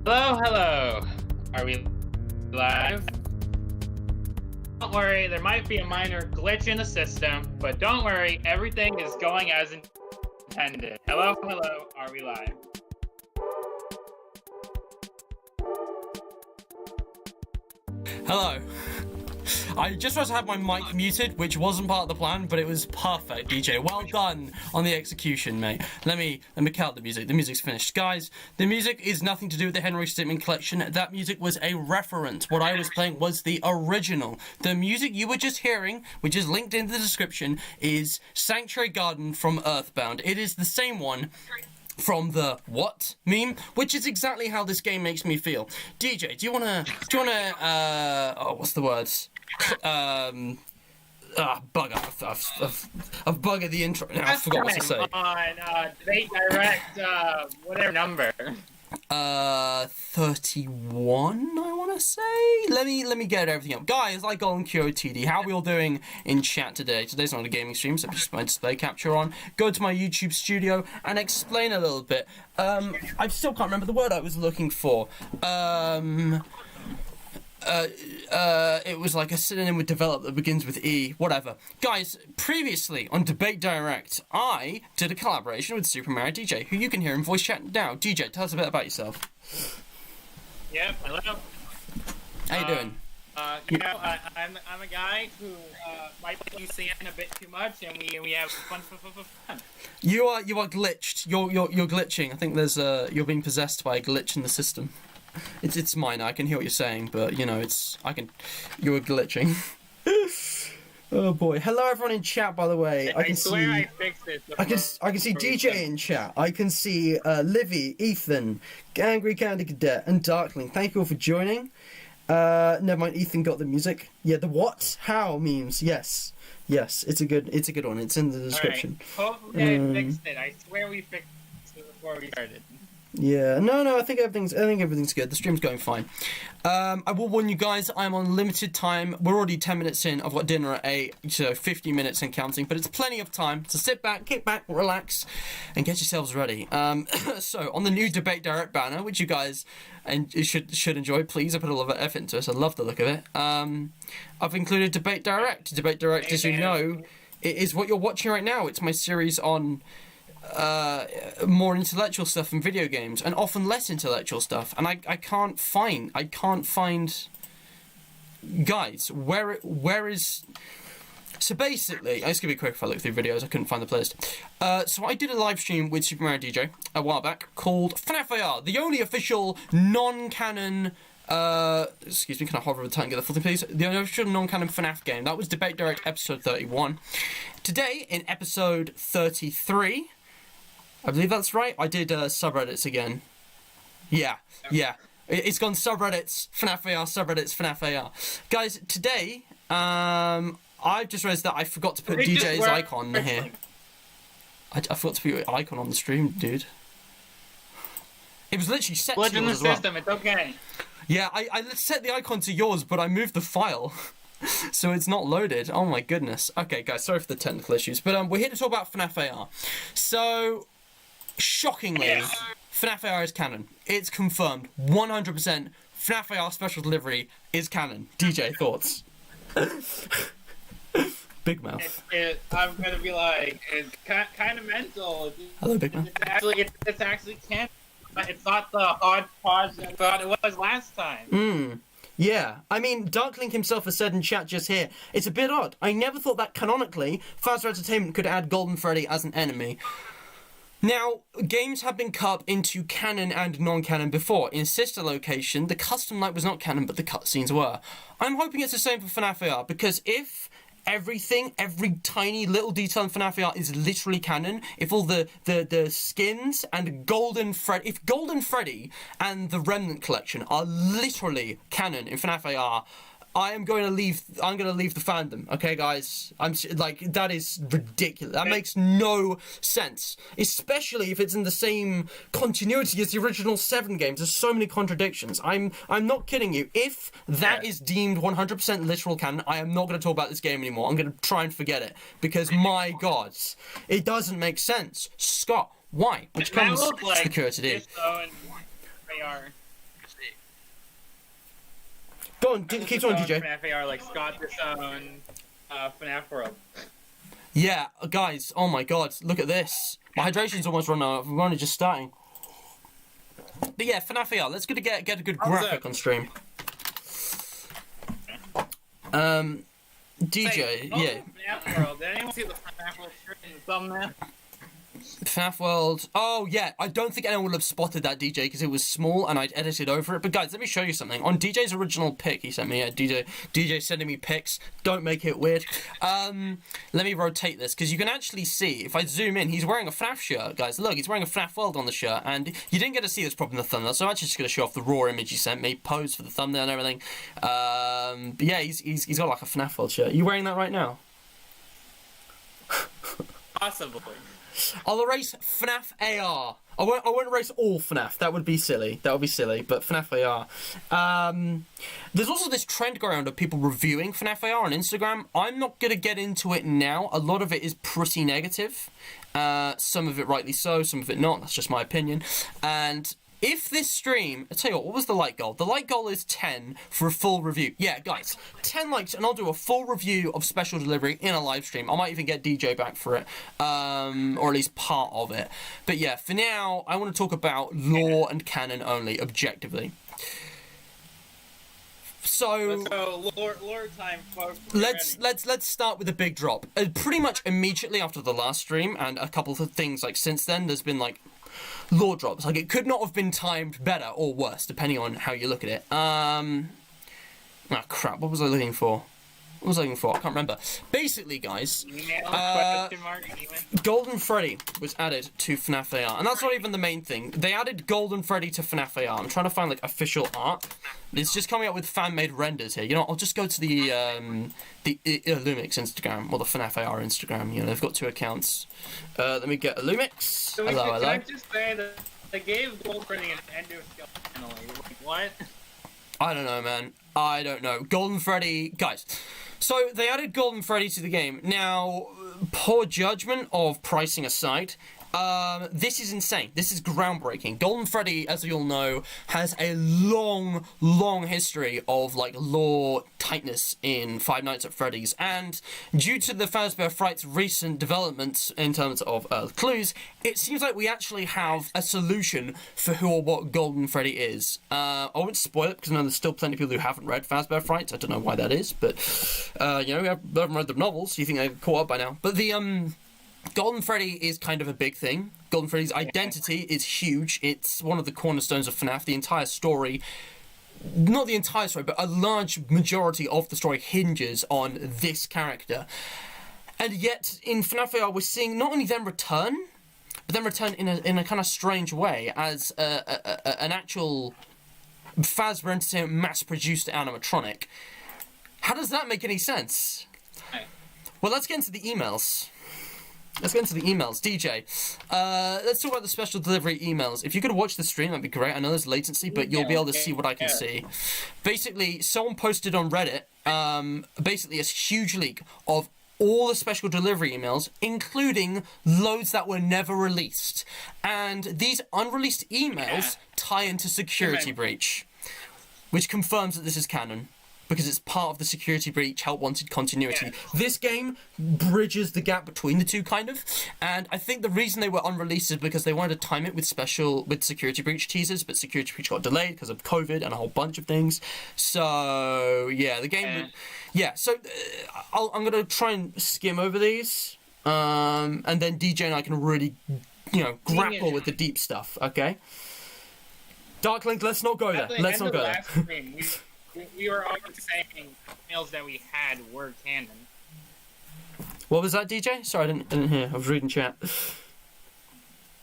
Hello. Are we live? Don't worry, there might be a minor glitch in the system, but don't worry, everything is going as intended. Hello. Are we live? Hello. I just was to have my mic muted, which wasn't part of the plan, but it was perfect, DJ. Well done on the execution, mate. Let me count the music. The music's finished. Guys, the music is nothing to do with the Henry Stickmin collection. That music was a reference. What I was playing was the original. The music you were just hearing, which is linked in the description, is Sanctuary Garden from Earthbound. It is the same one from the what meme, which is exactly how this game makes me feel. DJ, do you wanna what's the words? Bugger. I've buggered the intro now. I forgot what to say. On debate direct, whatever number. 31, I want to say. Let me get everything up. Guys, like on QOTD, how are we all doing in chat today? Today's not a gaming stream, so just my display capture on. Go to my YouTube studio and explain a little bit. I still can't remember the word I was looking for. It was like a synonym with develop that begins with E, whatever. Guys, previously on Debate Direct, I did a collaboration with Super Mario DJ, who you can hear in voice chat now. DJ, tell us a bit about yourself. Yep, hello. How you doing? I'm a guy who might use CANON a bit too much, and we have fun. You are glitched. You're glitching. I think there's you're being possessed by a glitch in the system. It's minor. I can hear what you're saying, but you know you're glitching. Oh boy! Hello everyone in chat. By the way, I fixed it. I can see DJ in chat. I can see Livy, Ethan, Angry Candy Cadet, and Darkling. Thank you all for joining. Never mind. Ethan got the music. Yeah, the what? How memes. Yes. It's a good one. It's in the description. Right. Hopefully I fixed it. I swear we fixed it before we started. Yeah, no, I think everything's good. The stream's going fine. I will warn you guys, I'm on limited time. We're already 10 minutes in. I've got dinner at 8, so 50 minutes and counting, but it's plenty of time. So sit back, kick back, relax, and get yourselves ready. So on the new Debate Direct banner, which you guys should enjoy, please. I put a lot of effort into it. So I love the look of it. I've included Debate Direct. Debate Direct, as you know, it is what you're watching right now. It's my series on more intellectual stuff in video games, and often less intellectual stuff, and I can't find guys where is. So basically, I'll just give you a quick if I look through videos. I couldn't find the playlist. So I did a live stream with Super Mario DJ a while back called FNaF AR, the only official non-canon Excuse me, can I hover over the title and get the full thing, please? The official non-canon FNaF game. That was Debate Direct episode 31. Today, in episode 33, I believe that's right, I did subreddits again. Yeah. It's gone subreddits, FNaF AR, subreddits, FNaF AR. Guys, today, I've just realized that I forgot to put DJ's icon here. I forgot to put your icon on the stream, dude. It was literally set to yours in the as well. system, it's okay. Yeah, I set the icon to yours, but I moved the file. So it's not loaded. Oh my goodness. Okay, guys, sorry for the technical issues. But we're here to talk about FNaF AR. So, shockingly, FNaF AR is canon. It's confirmed. 100% FNaF AR special delivery is canon. DJ, thoughts? Big mouth. I'm gonna be like, it's kind of mental. Hello, Big Mouth. It's actually canon. It's not the hodgepodge I thought it was last time. Yeah, I mean, Darklink himself has said in chat just here, it's a bit odd. I never thought that canonically, Fazbear Entertainment could add Golden Freddy as an enemy. Now, games have been cut into canon and non-canon before. In Sister Location, the custom night was not canon, but the cutscenes were. I'm hoping it's the same for FNaF AR, because if everything, every tiny little detail in FNaF AR is literally canon, if all the skins and Golden Freddy, if Golden Freddy and the Remnant Collection are literally canon in FNaF AR, I'm going to leave the fandom, okay, guys? That is ridiculous. That makes no sense. Especially if it's in the same continuity as the original 7 games. There's so many contradictions. I'm not kidding you. If that is deemed 100% literal canon, I am not going to talk about this game anymore. I'm going to try and forget it. Because, my God, it doesn't make sense. Scott, why? Which comes to the QOTD. Go on, keep on, DJ. FNaF AR, like Scott Disown, FNaF World. Yeah, guys, oh my God, look at this. My hydration's almost run out. We're only just starting. But yeah, FNaF AR, let's get a good graphic on stream. DJ, yeah. FNaF World. Did anyone see the FNaF World shirt in the thumbnail? FNaF World. Oh yeah, I don't think anyone would have spotted that, DJ, because it was small and I'd edited over it. But guys, let me show you something. On DJ's original pic he sent me, DJ sending me pics. Don't make it weird. Let me rotate this, because you can actually see, if I zoom in, he's wearing a FNaF shirt, guys. Look, he's wearing a FNaF World on the shirt, and you didn't get to see this problem in the thumbnail, so I'm actually just going to show off the raw image he sent me, pose for the thumbnail and everything. But yeah, he's got like a FNaF World shirt. Are you wearing that right now? Possibly. I'll erase FNaF AR. I won't erase all FNaF. That would be silly. But FNaF AR. There's also this trend going around of people reviewing FNaF AR on Instagram. I'm not going to get into it now. A lot of it is pretty negative. Some of it rightly so, some of it not. That's just my opinion. And if this stream, I'll tell you what was the like goal? The like goal is 10 for a full review. Yeah, guys, 10 likes and I'll do a full review of Special Delivery in a live stream. I might even get DJ back for it, or at least part of it. But yeah, for now, I want to talk about lore and canon only, objectively. So lore time, folks. Let's start with a big drop. Pretty much immediately after the last stream, and a couple of things like since then, there's been like lore drops. Like, it could not have been timed better or worse, depending on how you look at it. Oh crap, what was I looking for? I can't remember. Basically, guys, Golden Freddy was added to FNaF AR, and that's not even the main thing. They added Golden Freddy to FNaF AR. I'm trying to find like official art. It's just coming up with fan-made renders here. You know, I'll just go to the Illumix Instagram or the FNaF AR Instagram. You know, they've got 2 accounts. Let me get Illumix. So hello. Can I just say that they gave Golden Freddy an endoskeleton? Like, what? I don't know, man. I don't know. Golden Freddy, guys. So they added Golden Freddy to the game. Now, poor judgment of pricing aside, this is insane. This is groundbreaking. Golden Freddy, as we all know, has a long, long history of like lore tightness in Five Nights at Freddy's, and due to the Fazbear Fright's recent developments in terms of clues, it seems like we actually have a solution for who or what Golden Freddy is. I won't spoil it because I know there's still plenty of people who haven't read Fazbear Fright. I don't know why that is, but you know, we haven't read the novels, so you think they've caught up by now. But the Golden Freddy is kind of a big thing. Golden Freddy's identity is huge. It's one of the cornerstones of FNaF. The entire story not the entire story, but a large majority of the story hinges on this character. And yet, in FNaF AR, we're seeing not only them return, but then return in a kind of strange way as an actual Fazbear Entertainment mass-produced animatronic. How does that make any sense? Well, let's get into the emails. DJ, let's talk about the special delivery emails. If you could watch the stream, that'd be great. I know there's latency, but you'll be able to see what I can see. Basically, someone posted on Reddit, basically a huge leak of all the special delivery emails, including loads that were never released. And these unreleased emails tie into security breach, which confirms that this is canon, because it's part of the security breach Help Wanted continuity. This game bridges the gap between the two, kind of, and I think the reason they were unreleased is because they wanted to time it with security breach teasers, but security breach got delayed because of COVID and a whole bunch of things. So yeah, the game. So I'm gonna try and skim over these, and then DJ and I can really, grapple with the deep stuff. Okay. Darklink, let's not go there. Let's not go there. We were always saying emails that we had were canon. What was that, DJ? Sorry, I didn't hear. I was reading chat.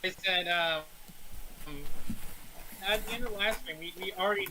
I said, at the end of last stream, we already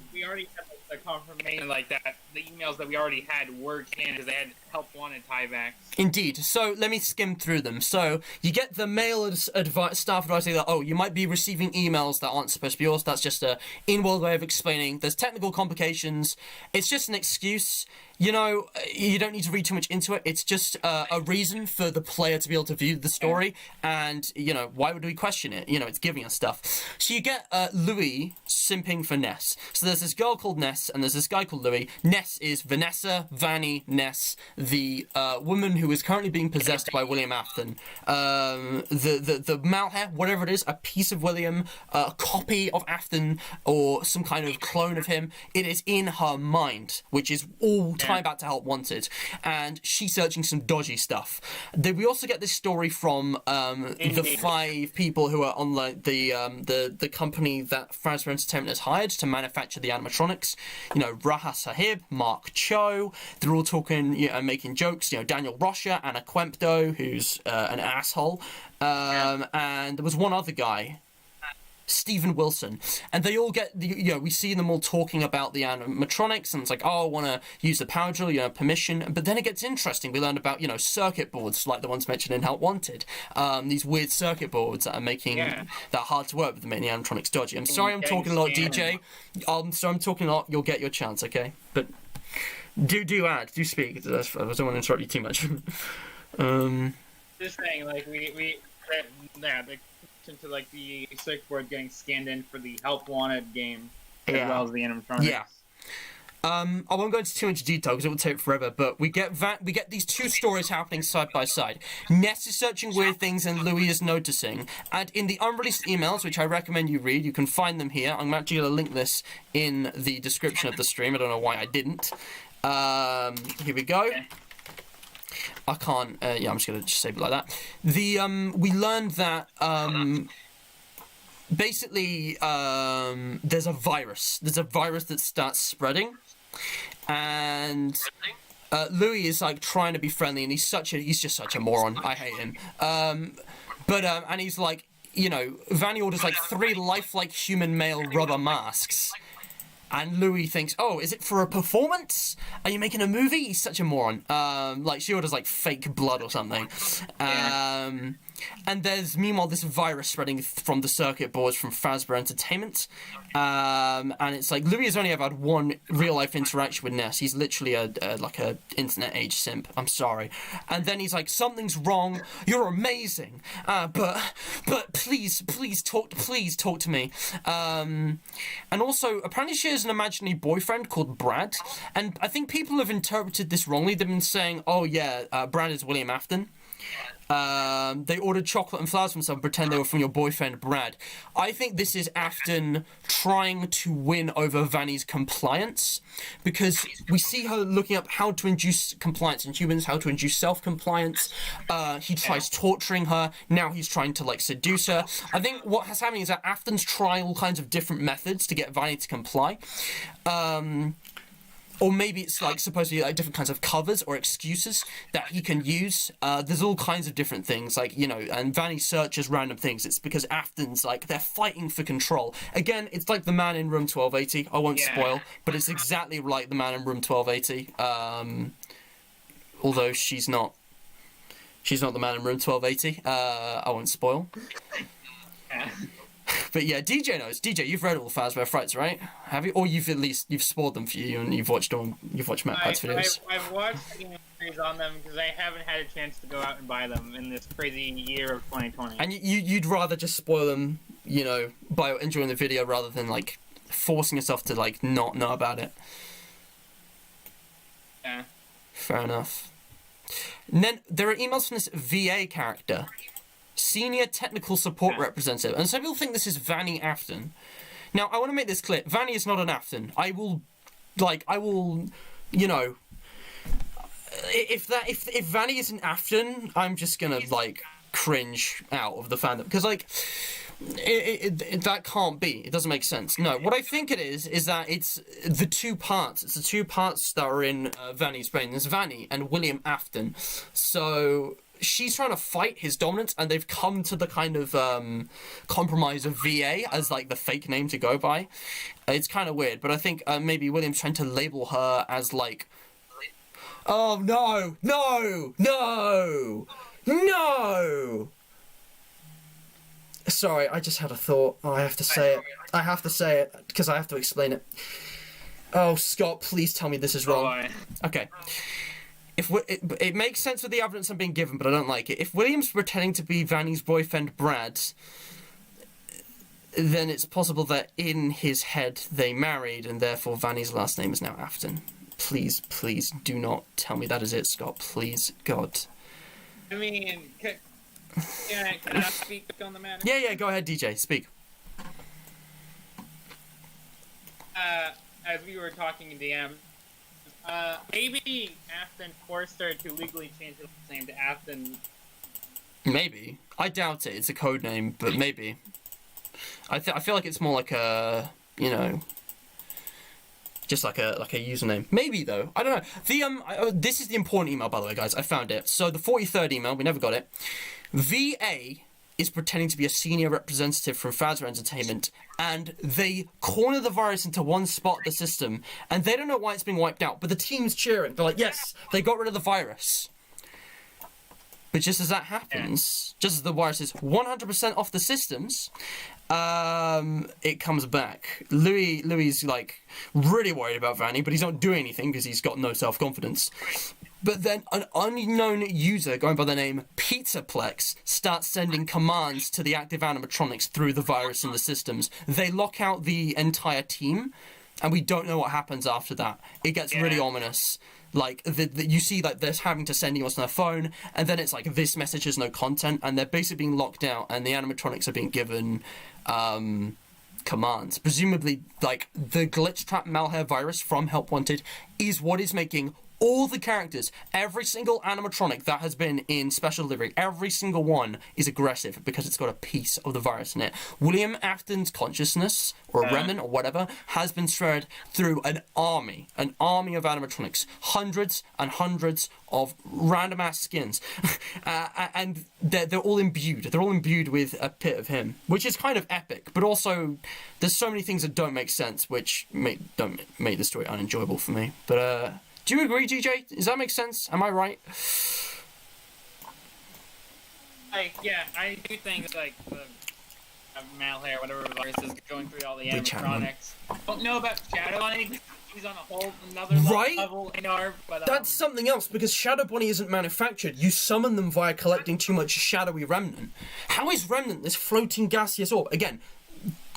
had the confirmation like that the emails that we already had were canon because they had Help Wanted tiebacks. Indeed. So let me skim through them. So you get the mail staff advice that you might be receiving emails that aren't supposed to be yours. That's just a in-world way of explaining. There's technical complications. It's just an excuse. You don't need to read too much into it. It's just a reason for the player to be able to view the story, and why would we question it? It's giving us stuff. So you get Louis simping for Ness. So there's this girl called Ness, and there's this guy called Louis. Ness is Vanessa, Vanny, Ness, the woman who is currently being possessed by William Afton. The Malhair, whatever it is, a piece of William, a copy of Afton, or some kind of clone of him. It is in her mind, which is all tie back to Help Wanted, and she's searching some dodgy stuff. We also get this story from the 5 people who are on the company that Fazbear Entertainment has hired to manufacture the animatronics. Raha Sahib, Mark Cho. They're all talking and making jokes. Daniel Rocha, Anna Quempto, who's an asshole, and there was one other guy, Stephen Wilson, and they all get we see them all talking about the animatronics, and it's like, I want to use the power drill, permission. But then it gets interesting. We learn about circuit boards like the ones mentioned in Help Wanted, these weird circuit boards that are making that hard to work with, making the animatronics dodgy. I'm sorry I'm talking a lot, DJ. I'm talking a lot. You'll get your chance, okay? But do speak. I don't want to interrupt you too much. Just saying, into the circuit board getting scanned in for the Help Wanted game, as well as the animatronics. Yeah. I won't go into too much detail because it will take forever, but we get these two stories happening side by side. Ness is searching weird things and Louis is noticing. And in the unreleased emails, which I recommend you read, you can find them here. I'm actually going to link this in the description of the stream. I don't know why I didn't. Here we go. Okay. I can't, I'm just going to save it like that. We learned that, basically, there's a virus. There's a virus that starts spreading, and Louis is, trying to be friendly, and he's just such a moron. I hate him. And he's like, Vanny orders, 3 lifelike human male rubber masks. And Louis thinks, is it for a performance? Are you making a movie? He's such a moron. She orders, fake blood or something. And there's, meanwhile, this virus spreading from the circuit boards from Fazbear Entertainment. And it's Louis has only ever had one real-life interaction with Ness. He's literally a internet-age simp. I'm sorry. And then he's like, something's wrong. You're amazing. But please talk to me. And also, apparently she has an imaginary boyfriend called Brad. And I think people have interpreted this wrongly. They've been saying, Brad is William Afton. They ordered chocolate and flowers from someone, pretend they were from your boyfriend, Brad. I think this is Afton trying to win over Vanny's compliance, because we see her looking up how to induce compliance in humans, how to induce self-compliance. He tries torturing her. Now he's trying to, like, seduce her. I think what has happened is that Afton's trying all kinds of different methods to get Vanny to comply. Or maybe it's like supposed to be like different kinds of covers or excuses that he can use. There's all kinds of different things, like, you know, and Vanny searches random things. It's because Afton's like, they're fighting for control. Again, it's like the man in room 1280. I won't spoil, but it's exactly like the man in room 1280. Although she's not the man in room 1280. I won't spoil. But yeah, DJ knows. DJ, you've read all Fazbear Frights, right? Have you? Or you've spoiled them for you and you've watched Matt Pat's videos. I've watched series on them because I haven't had a chance to go out and buy them in this crazy year of 2020. And you'd rather just spoil them, you know, by enjoying the video rather than like forcing yourself to like not know about it. Yeah. Fair enough. And then there are emails from this VA character. Senior Technical Support Representative. And some people think this is Vanny Afton. Now, I want to make this clear. Vanny is not an Afton. I will, you know, if Vanny is an Afton, I'm just gonna, like, cringe out of the fandom. Because, like, that can't be. It doesn't make sense. No, what I think it is that it's the two parts. It's the two parts that are in Vanny's brain. There's Vanny and William Afton. So she's trying to fight his dominance, and they've come to the kind of compromise of VA as like the fake name to go by. It's kind of weird, but I think maybe William's trying to label her as like, oh no, sorry, I just had a thought. Oh, I have to say it because I have to explain it. Oh, Scott, please tell me this is wrong. Okay. It makes sense with the evidence I'm being given, but I don't like it. If William's pretending to be Vanny's boyfriend, Brad, then it's possible that in his head they married, and therefore Vanny's last name is now Afton. Please do not tell me that is it, Scott. Please, God. I mean, can I speak on the matter? Yeah, go ahead, DJ, speak. As we were talking in DM, maybe Afton forced her to legally change her name to Afton. Maybe. I doubt it. It's a code name, but maybe. I feel like it's more like a, you know, just like a username. Maybe though. I don't know. The this is the important email, by the way, guys. I found it. So the 43rd email, we never got it. VA is pretending to be a senior representative from Fazbear Entertainment, and they corner the virus into one spot of the system, and they don't know why it's being wiped out, but the team's cheering. They're like, yes, they got rid of the virus. But just as that happens, just as the virus is 100% off the systems, it comes back. Louis like really worried about Vanny, but he's not doing anything because he's got no self-confidence. But then an unknown user going by the name Pizzaplex starts sending commands to the active animatronics through the virus in the systems. They lock out the entire team, and we don't know what happens after that. It gets really ominous. Like, you see, like, they're having to send emails on their phone, and then it's like, this message has no content, and they're basically being locked out, and the animatronics are being given commands. Presumably, like, the glitch trap malware virus from Help Wanted is what is making all the characters, every single animatronic that has been in Special Delivery, every single one is aggressive because it's got a piece of the virus in it. William Afton's consciousness, or a remnant, or whatever, has been spread through an army of animatronics. Hundreds and hundreds of random-ass skins. And they're all imbued. They're all imbued with a bit of him, which is kind of epic, but also there's so many things that don't make sense, which don't make the story unenjoyable for me. But, do you agree, DJ? Does that make sense? Am I right? Yeah, I do think, like, the malware, whatever virus is going through all the animatronics. Don't know about Shadow Bunny. He's on a whole another level in our... But, that's something else, because Shadow Bunny isn't manufactured. You summon them via collecting too much shadowy remnant. How is remnant this floating gaseous orb? Again,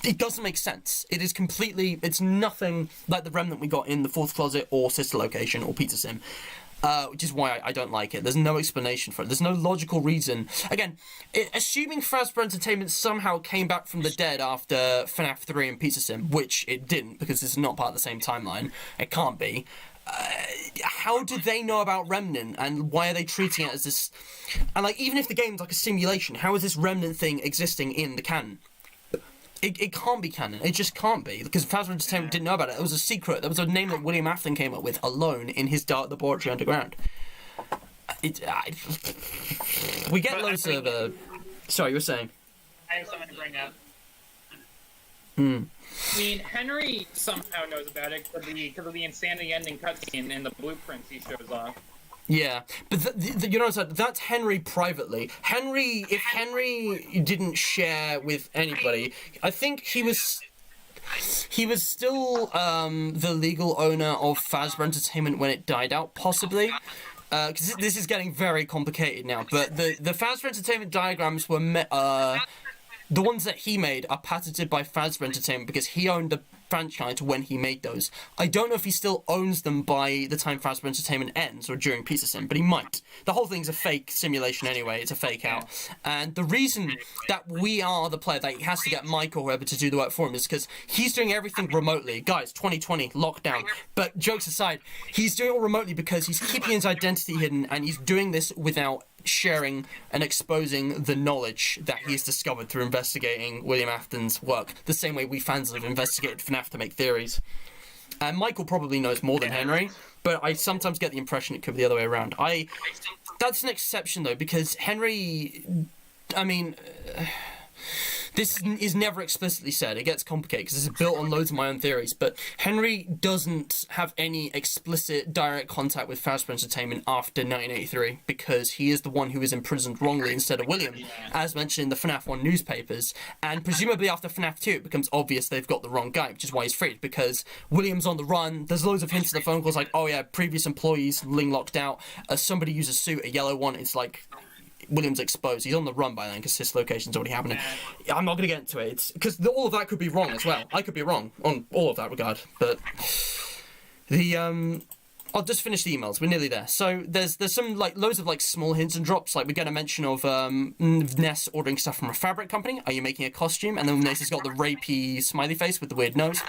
it doesn't make sense. It is completely... It's nothing like the remnant we got in the Fourth Closet or Sister Location or Pizza Sim. which is why I don't like it. There's no explanation for it. There's no logical reason. Again, assuming Fazbear Entertainment somehow came back from the dead after FNaF 3 and Pizza Sim, which it didn't because it's not part of the same timeline. It can't be. How did they know about Remnant, and why are they treating it as this? And like, even if the game's like a simulation, how is this Remnant thing existing in the canon? It can't be canon. It just can't be, because Fazbear Entertainment didn't know about it. It was a secret. That was a name that William Afton came up with alone in his dark laboratory underground. We get loads of. Sorry, you were saying. I have something to bring up. Hmm. I mean, Henry somehow knows about it because of the insanity ending cutscene and the blueprints he shows off. Yeah, but you know what? That's Henry privately. If Henry didn't share with anybody, I think he was still the legal owner of Fazbear Entertainment when it died out, possibly. Because this is getting very complicated now. But the Fazbear Entertainment diagrams were the ones that he made are patented by Fazbear Entertainment because he owned the franchise when he made those. I don't know if he still owns them by the time Fazbear Entertainment ends or during Pizza Sim, but he might. The whole thing's a fake simulation anyway. It's a fake out. And the reason that we are the player, that he has to get Mike or whoever to do the work for him, is because he's doing everything remotely. Guys, 2020, lockdown. But jokes aside, he's doing it all remotely because he's keeping his identity hidden, and he's doing this without sharing and exposing the knowledge that he's discovered through investigating William Afton's work, the same way we fans have investigated FNaF to make theories. And Michael probably knows more than Henry, but I sometimes get the impression it could be the other way around. That's an exception though, because Henry, I mean, this is never explicitly said. It gets complicated because it's built on loads of my own theories. But Henry doesn't have any explicit direct contact with Fazbear Entertainment after 1983 because he is the one who was imprisoned wrongly instead of William, as mentioned in the FNaF 1 newspapers. And presumably after FNaF 2, it becomes obvious they've got the wrong guy, which is why he's freed, because William's on the run. There's loads of hints in the phone calls like, oh yeah, previous employees, Ling locked out. Somebody used a suit, a yellow one. It's like, William's exposed. He's on the run by then because his location's already happening. I'm not going to get into it. It's because all of that could be wrong as well. I could be wrong on all of that regard. But I'll just finish the emails. We're nearly there. So there's some like loads of like small hints and drops. Like we get a mention of Ness ordering stuff from a fabric company. Are you making a costume? And then Ness has got the rapey smiley face with the weird nose.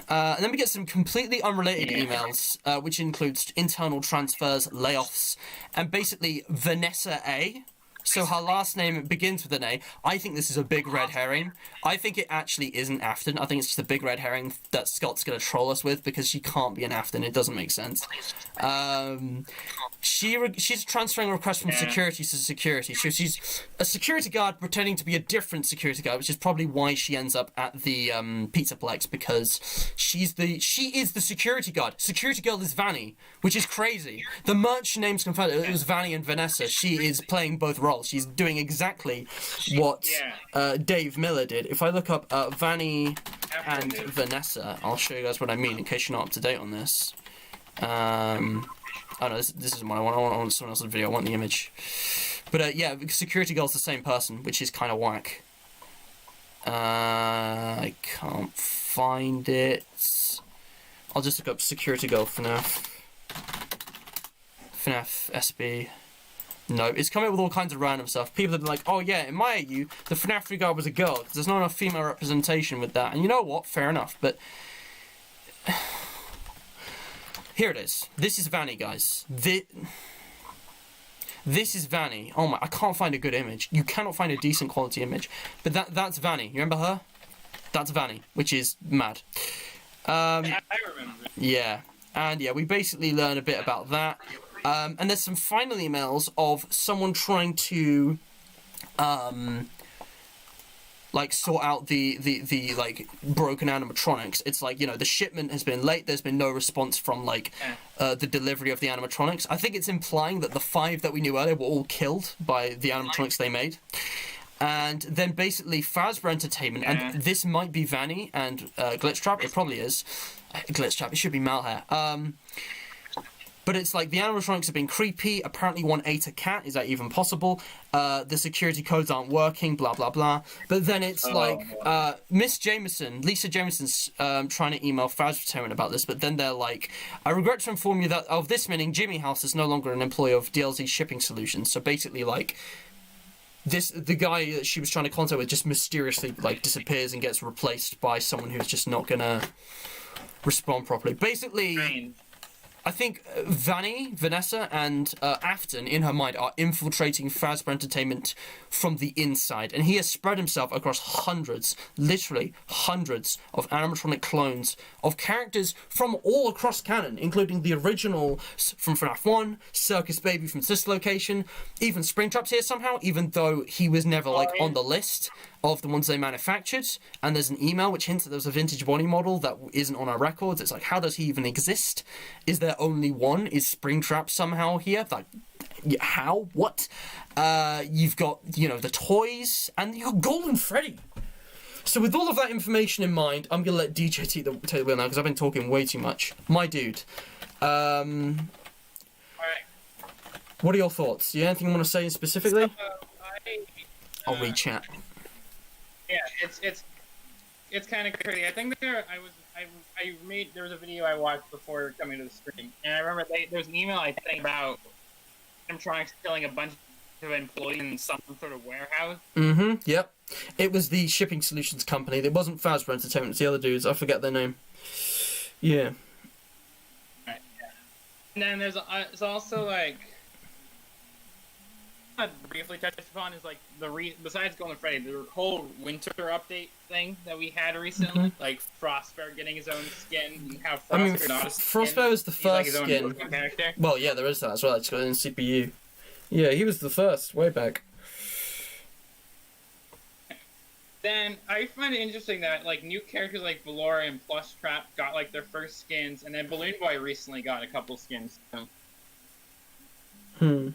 And then we get some completely unrelated emails, which includes internal transfers, layoffs, and basically Vanessa A. So her last name begins with an A. I think this is a big red herring. I think it actually isn't Afton. I think it's just a big red herring that Scott's going to troll us with because she can't be an Afton. It doesn't make sense. She's transferring a request from security to security. So she's a security guard pretending to be a different security guard, which is probably why she ends up at the Pizzaplex, because she is the security guard. Security girl is Vanny, which is crazy. The merch names confirmed it was Vanny and Vanessa. She is playing both roles. She's doing exactly what Dave Miller did. If I look up Vanny and Vanessa, I'll show you guys what I mean in case you're not up to date on this. Oh no, this isn't what I want. I want someone else's video. I want the image. But yeah, security girl's the same person, which is kind of whack. I can't find it. I'll just look up security girl FNaF. FNaF SB. No, it's coming up with all kinds of random stuff. People have been like, oh yeah, in my AU, the FNaF 3 guard was a girl, because there's not enough female representation with that. And you know what? Fair enough, but... Here it is. This is Vanny, guys. This is Vanny. Oh my, I can't find a good image. You cannot find a decent quality image. But that's Vanny. You remember her? That's Vanny, which is mad. I remember. Yeah. And yeah, we basically learn a bit about that. And there's some final emails of someone trying to, like, sort out the like, broken animatronics. It's like, you know, the shipment has been late, there's been no response from, like, the delivery of the animatronics. I think it's implying that the 5 that we knew earlier were all killed by the animatronics they made. And then basically Fazbear Entertainment, and this might be Vanny and Glitchtrap, it probably is. Glitchtrap, it should be Malhair. But it's like the animatronics have been creepy. Apparently one ate a cat. Is that even possible? The security codes aren't working, blah, blah, blah. But then it's Miss Jameson, Lisa Jameson's trying to email Fazbear about this, but then they're like, I regret to inform you that of this meaning, Jimmy House is no longer an employee of DLZ Shipping Solutions. So basically, like, the guy that she was trying to contact with just mysteriously, like, disappears and gets replaced by someone who's just not gonna respond properly. Basically, I think Vanessa, and Afton, in her mind, are infiltrating Fazbear Entertainment from the inside. And he has spread himself across hundreds, literally hundreds, of animatronic clones of characters from all across canon, including the original from FNaF 1, Circus Baby from Sister Location, even Springtrap's here somehow, even though he was never, like, on the list of the ones they manufactured. And there's an email which hints that there was a vintage body model that isn't on our records. It's like, how does he even exist? Is there only one? Is Springtrap somehow here? Like, how? What? You've got, you know, the toys, and you've got Golden Freddy. So with all of that information in mind, I'm going to let DJ take the wheel now, because I've been talking way too much. My dude. Alright. What are your thoughts? You anything you want to say specifically? I'll read chat. Yeah, it's kind of crazy. I think there was a video I watched before coming to the stream, and I remember there was an email I think about animatronics killing a bunch of employees in some sort of warehouse. Yep. It was the shipping solutions company. It wasn't Fazbear Entertainment. It's the other dudes. I forget their name. Yeah. Right. Yeah. And then there's also like, I briefly touched upon is like besides Golden Freddy, the whole winter update thing that we had recently, like Frostbear getting his own skin, and how Frostbear not a skin. Frostbear was the first skin. Well, yeah, there is that as well. It's got in CPU. Yeah, he was the first way back. Then I find it interesting that like new characters like Valora and Plushtrap got like their first skins, and then Balloon Boy recently got a couple skins. So.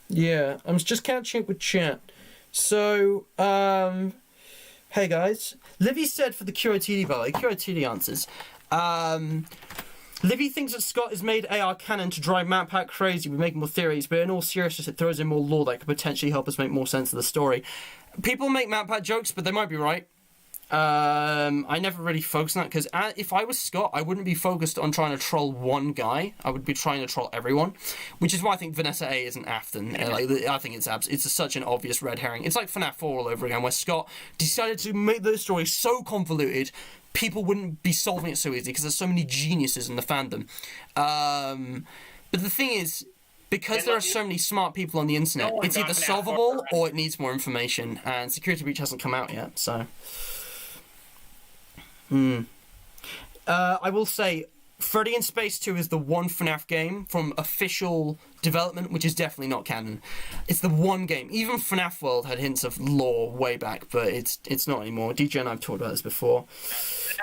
Yeah, I'm just catching up with chat. So, hey guys. Livy said for the QOTD, by the way, QOTD answers. Livy thinks that Scott has made AR canon to drive Map Pack crazy with making more theories, but in all seriousness, it throws in more lore that could potentially help us make more sense of the story. People make Map Pack jokes, but they might be right. I never really focused on that, because if I was Scott, I wouldn't be focused on trying to troll one guy. I would be trying to troll everyone, which is why I think Vanessa A isn't Afton. I think it's such an obvious red herring. It's like FNaF 4 all over again, where Scott decided to make the story so convoluted, people wouldn't be solving it so easily, because there's so many geniuses in the fandom. But the thing is, because there are so many smart people on the internet, it's either solvable or it needs more information, and Security Breach hasn't come out yet, so... I will say, Freddy in Space 2 is the one FNaF game from official development, which is definitely not canon. It's the one game. Even FNaF World had hints of lore way back, but it's not anymore. DJ and I have talked about this before.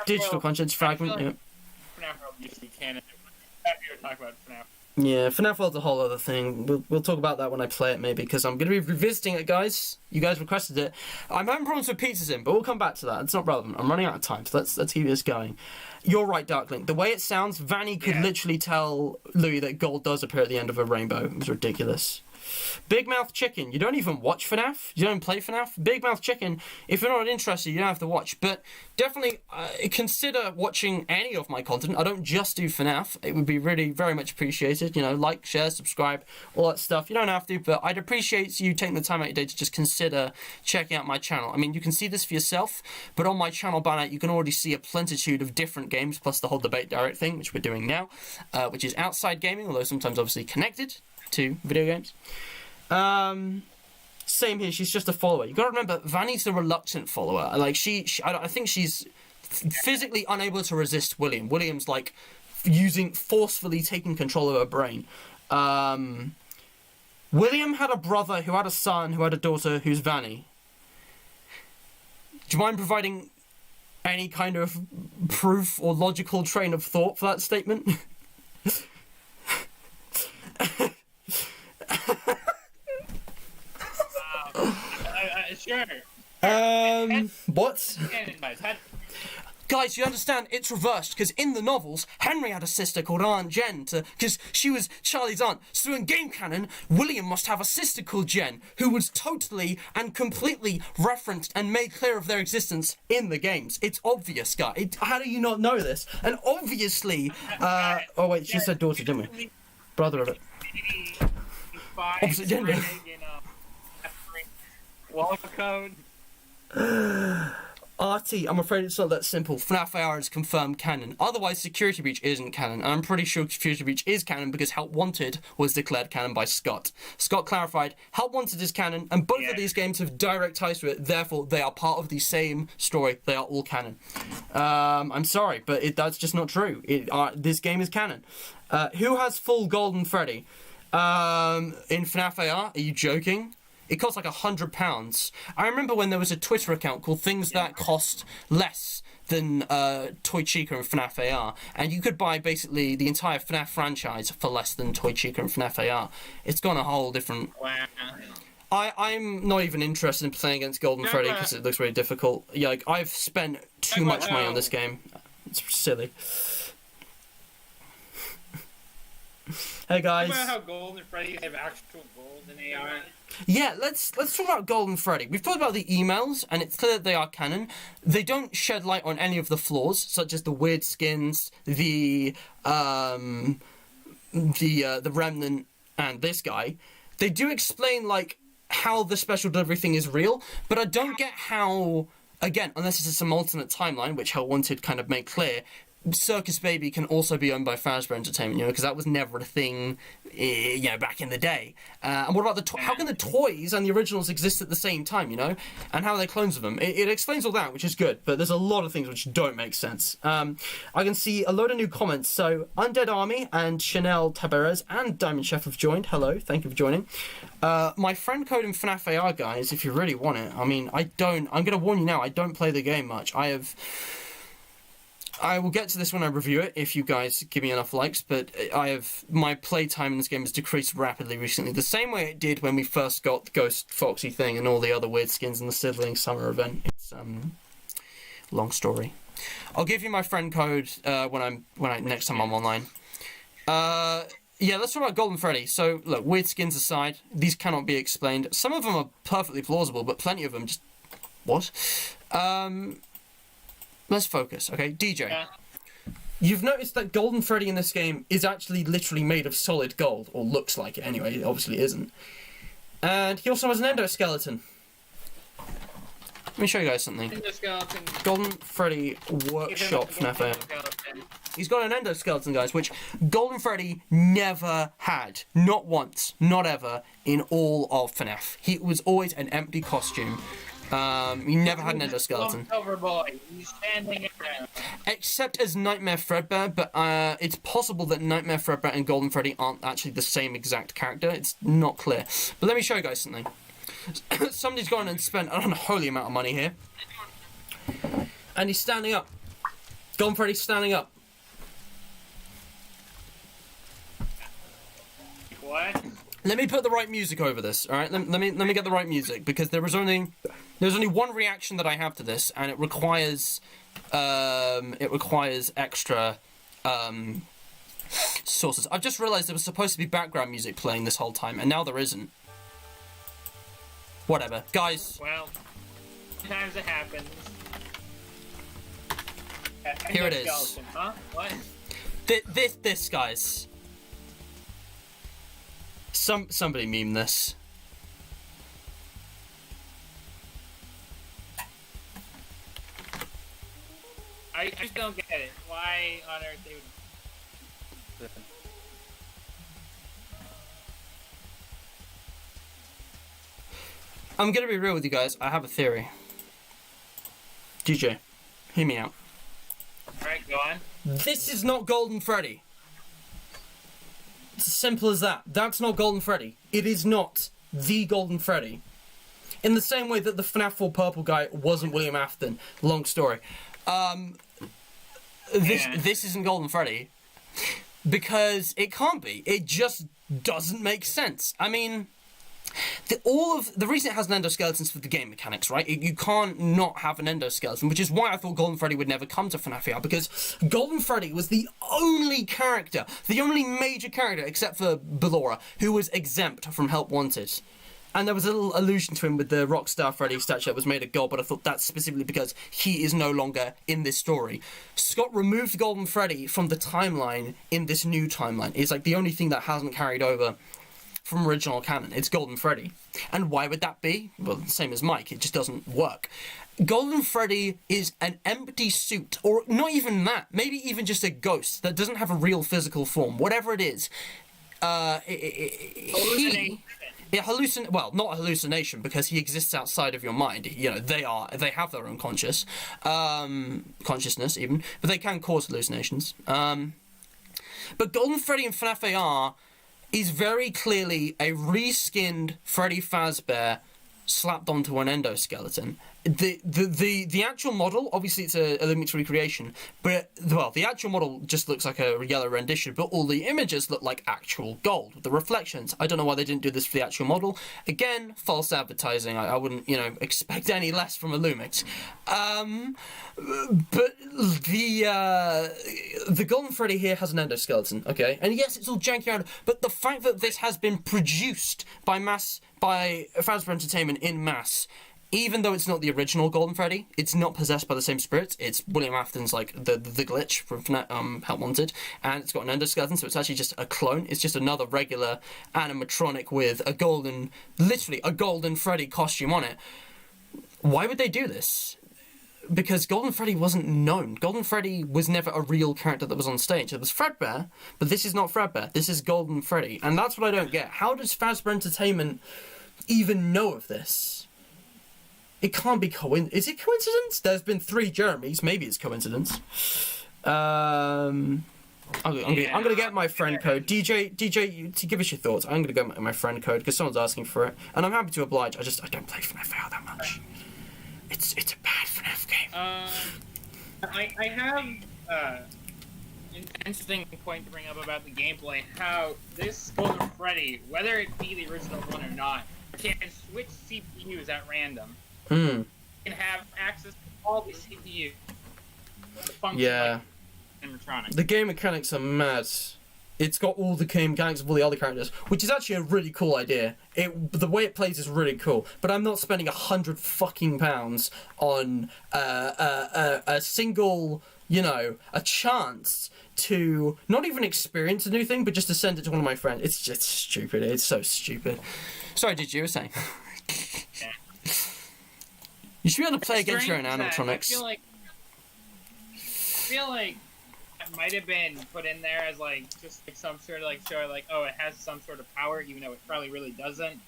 Digital Conscience Fragment, yeah. FNaF World used to be canon. I'm happy to talk about FNaF. Yeah, FNaF World's a whole other thing. We'll talk about that when I play it, maybe, because I'm going to be revisiting it, guys. You guys requested it. I'm having problems with pizzas in, but we'll come back to that. It's not relevant. I'm running out of time, so let's keep this going. You're right, Darklink. The way it sounds, Vanny could literally tell Louis that gold does appear at the end of a rainbow. It was ridiculous. Big Mouth Chicken. You don't even watch FNaF? You don't play FNaF? Big Mouth Chicken. If you're not interested, you don't have to watch. But definitely consider watching any of my content. I don't just do FNaF. It would be really very much appreciated. You know, like, share, subscribe, all that stuff. You don't have to, but I'd appreciate you taking the time out of your day to just consider checking out my channel. I mean, you can see this for yourself, but on my channel banner, you can already see a plentitude of different games, plus the whole Debate Direct thing, which we're doing now, which is outside gaming, although sometimes obviously connected to video games. Same here, she's just a follower. You gotta remember, Vanny's the reluctant follower. Like, I think she's physically unable to resist William. William's, like, forcefully taking control of her brain. William had a brother who had a son who had a daughter who's Vanny. Do you mind providing any kind of proof or logical train of thought for that statement? Sure. What? Guys, you understand, it's reversed, because in the novels, Henry had a sister called Aunt Jen, because she was Charlie's aunt. So in game canon, William must have a sister called Jen, who was totally and completely referenced and made clear of their existence in the games. It's obvious, guys. How do you not know this? And obviously, oh wait, she said daughter, didn't we? Brother of it. Opposite gender. Wall code. RT, I'm afraid it's not that simple. FNaF AR is confirmed canon. Otherwise, Security Breach isn't canon. And I'm pretty sure Security Breach is canon because Help Wanted was declared canon by Scott. Scott clarified, Help Wanted is canon, and both of these games have direct ties to it. Therefore, they are part of the same story. They are all canon. I'm sorry, but that's just not true. This game is canon. Who has full Golden Freddy? In FNaF AR? Are you joking? It costs like £100. I remember when there was a Twitter account called Things That Cost Less Than Toy Chica and FNaF AR, and you could buy basically the entire FNaF franchise for less than Toy Chica and FNaF AR. It's gone a whole different... Wow. I'm not even interested in playing against Golden Freddy because it looks really difficult. Yeah, like, I've spent too much money on this game. It's silly. Hey guys. Talk about how Golden Freddy have actual gold in AR. Yeah, let's talk about Golden Freddy. We've talked about the emails, and it's clear that they are canon. They don't shed light on any of the flaws, such as the weird skins, the remnant, and this guy. They do explain like how the special delivery thing is real, but I don't get how. Again, unless it's some alternate timeline, which Hell Wanted kind of made clear. Circus Baby can also be owned by Fazbear Entertainment, because that was never a thing, back in the day. And what about the how can the toys and the originals exist at the same time, and how are they clones of them? It explains all that, which is good, but there's a lot of things which don't make sense. I can see a load of new comments. So Undead Army and Chanel Taberez and Diamond Chef have joined. Hello, thank you for joining. My friend code in FNaF AR, guys, if you really want it. I mean, I'm going to warn you now, I don't play the game much. I will get to this when I review it, if you guys give me enough likes, but my playtime in this game has decreased rapidly recently, the same way it did when we first got the Ghost Foxy thing and all the other weird skins in the Sibling Summer event. It's, long story. I'll give you my friend code, next time I'm online. Yeah, let's talk about Golden Freddy. So, look, weird skins aside, these cannot be explained. Some of them are perfectly plausible, but plenty of them just... What? Let's focus, okay? DJ. Yeah. You've noticed that Golden Freddy in this game is actually literally made of solid gold, or looks like it anyway, it obviously isn't. And he also has an endoskeleton. Let me show you guys something. Endoskeleton. Golden Freddy Workshop FNaF AR. He's got an endoskeleton, guys, which Golden Freddy never had. Not once, not ever, in all of FNaF. He was always an empty costume. He never had an endoskeleton. He's standing around. Except as Nightmare Fredbear, but it's possible that Nightmare Fredbear and Golden Freddy aren't actually the same exact character. It's not clear. But let me show you guys something. Somebody's gone and spent an unholy amount of money here. And he's standing up. Golden Freddy's standing up. What? Let me put the right music over this, all right? Let me get the right music, because there's only one reaction that I have to this, and it requires extra sources. I've just realised there was supposed to be background music playing this whole time, and now there isn't. Whatever, guys. Well, sometimes it happens. Here it is. Huh? What? This, guys. Somebody meme this. I just don't get it. Why on earth they would... I'm gonna be real with you guys. I have a theory. DJ, hear me out. Alright, go on. This is not Golden Freddy. It's as simple as that. That's not Golden Freddy. It is not the Golden Freddy. In the same way that the FNaF 4 purple guy wasn't William Afton. Long story. This isn't Golden Freddy. Because it can't be. It just doesn't make sense. I mean, The reason it has an endoskeleton is for the game mechanics, right? You can't not have an endoskeleton, which is why I thought Golden Freddy would never come to FNaF AR, because Golden Freddy was the only character, the only major character, except for Ballora, who was exempt from Help Wanted. And there was a little allusion to him with the Rockstar Freddy statue that was made of gold, but I thought that's specifically because he is no longer in this story. Scott removed Golden Freddy from the timeline in this new timeline. It's like the only thing that hasn't carried over from original canon. It's Golden Freddy. And why would that be? Well, same as Mike, it just doesn't work. Golden Freddy is an empty suit, or not even that, maybe even just a ghost that doesn't have a real physical form. Whatever it is, well, not a hallucination, because he exists outside of your mind. You know, they have their own consciousness even, but they can cause hallucinations. But Golden Freddy in FNaF AR is very clearly a reskinned Freddy Fazbear slapped onto an endoskeleton. The actual model, obviously it's a limited recreation, but, well, the actual model just looks like a yellow rendition, but all the images look like actual gold, with the reflections. I don't know why they didn't do this for the actual model. Again, false advertising. I wouldn't, expect any less from a Lumix. But the Golden Freddy here has an endoskeleton, okay? And yes, it's all janky around, but the fact that this has been produced by Fazbear Entertainment in mass, even though it's not the original Golden Freddy, it's not possessed by the same spirits. It's William Afton's, the glitch from Help Wanted, and it's got an endoskeleton, so it's actually just a clone. It's just another regular animatronic with literally a golden Freddy costume on it. Why would they do this? Because Golden Freddy wasn't known. Golden Freddy was never a real character that was on stage. It was Fredbear, but this is not Fredbear. This is Golden Freddy, and that's what I don't get. How does Fazbear Entertainment even know of this? It can't be is it coincidence? There's been 3 Jeremys. Maybe it's coincidence. I'm gonna get my friend code. DJ, to give us your thoughts. I'm gonna go my friend code because someone's asking for it, and I'm happy to oblige. I don't play FNaF AR that much. It's a bad FNaF game. I have an interesting point to bring up about the gameplay. How this Golden Freddy, whether it be the original one or not, can switch CPUs at random. Can have access to all the CPUs. Yeah. Like animatronics. The game mechanics are mad. It's got all the game mechanics of all the other characters, which is actually a really cool idea. The way it plays is really cool, but I'm not spending £100 fucking pounds on a single, a chance to not even experience a new thing, but just to send it to one of my friends. It's just stupid. It's so stupid. Sorry, did you were saying? Yeah. You should be able to play against your own animatronics. I feel like it might have been put in there as just some sort of show oh, it has some sort of power, even though it probably really doesn't.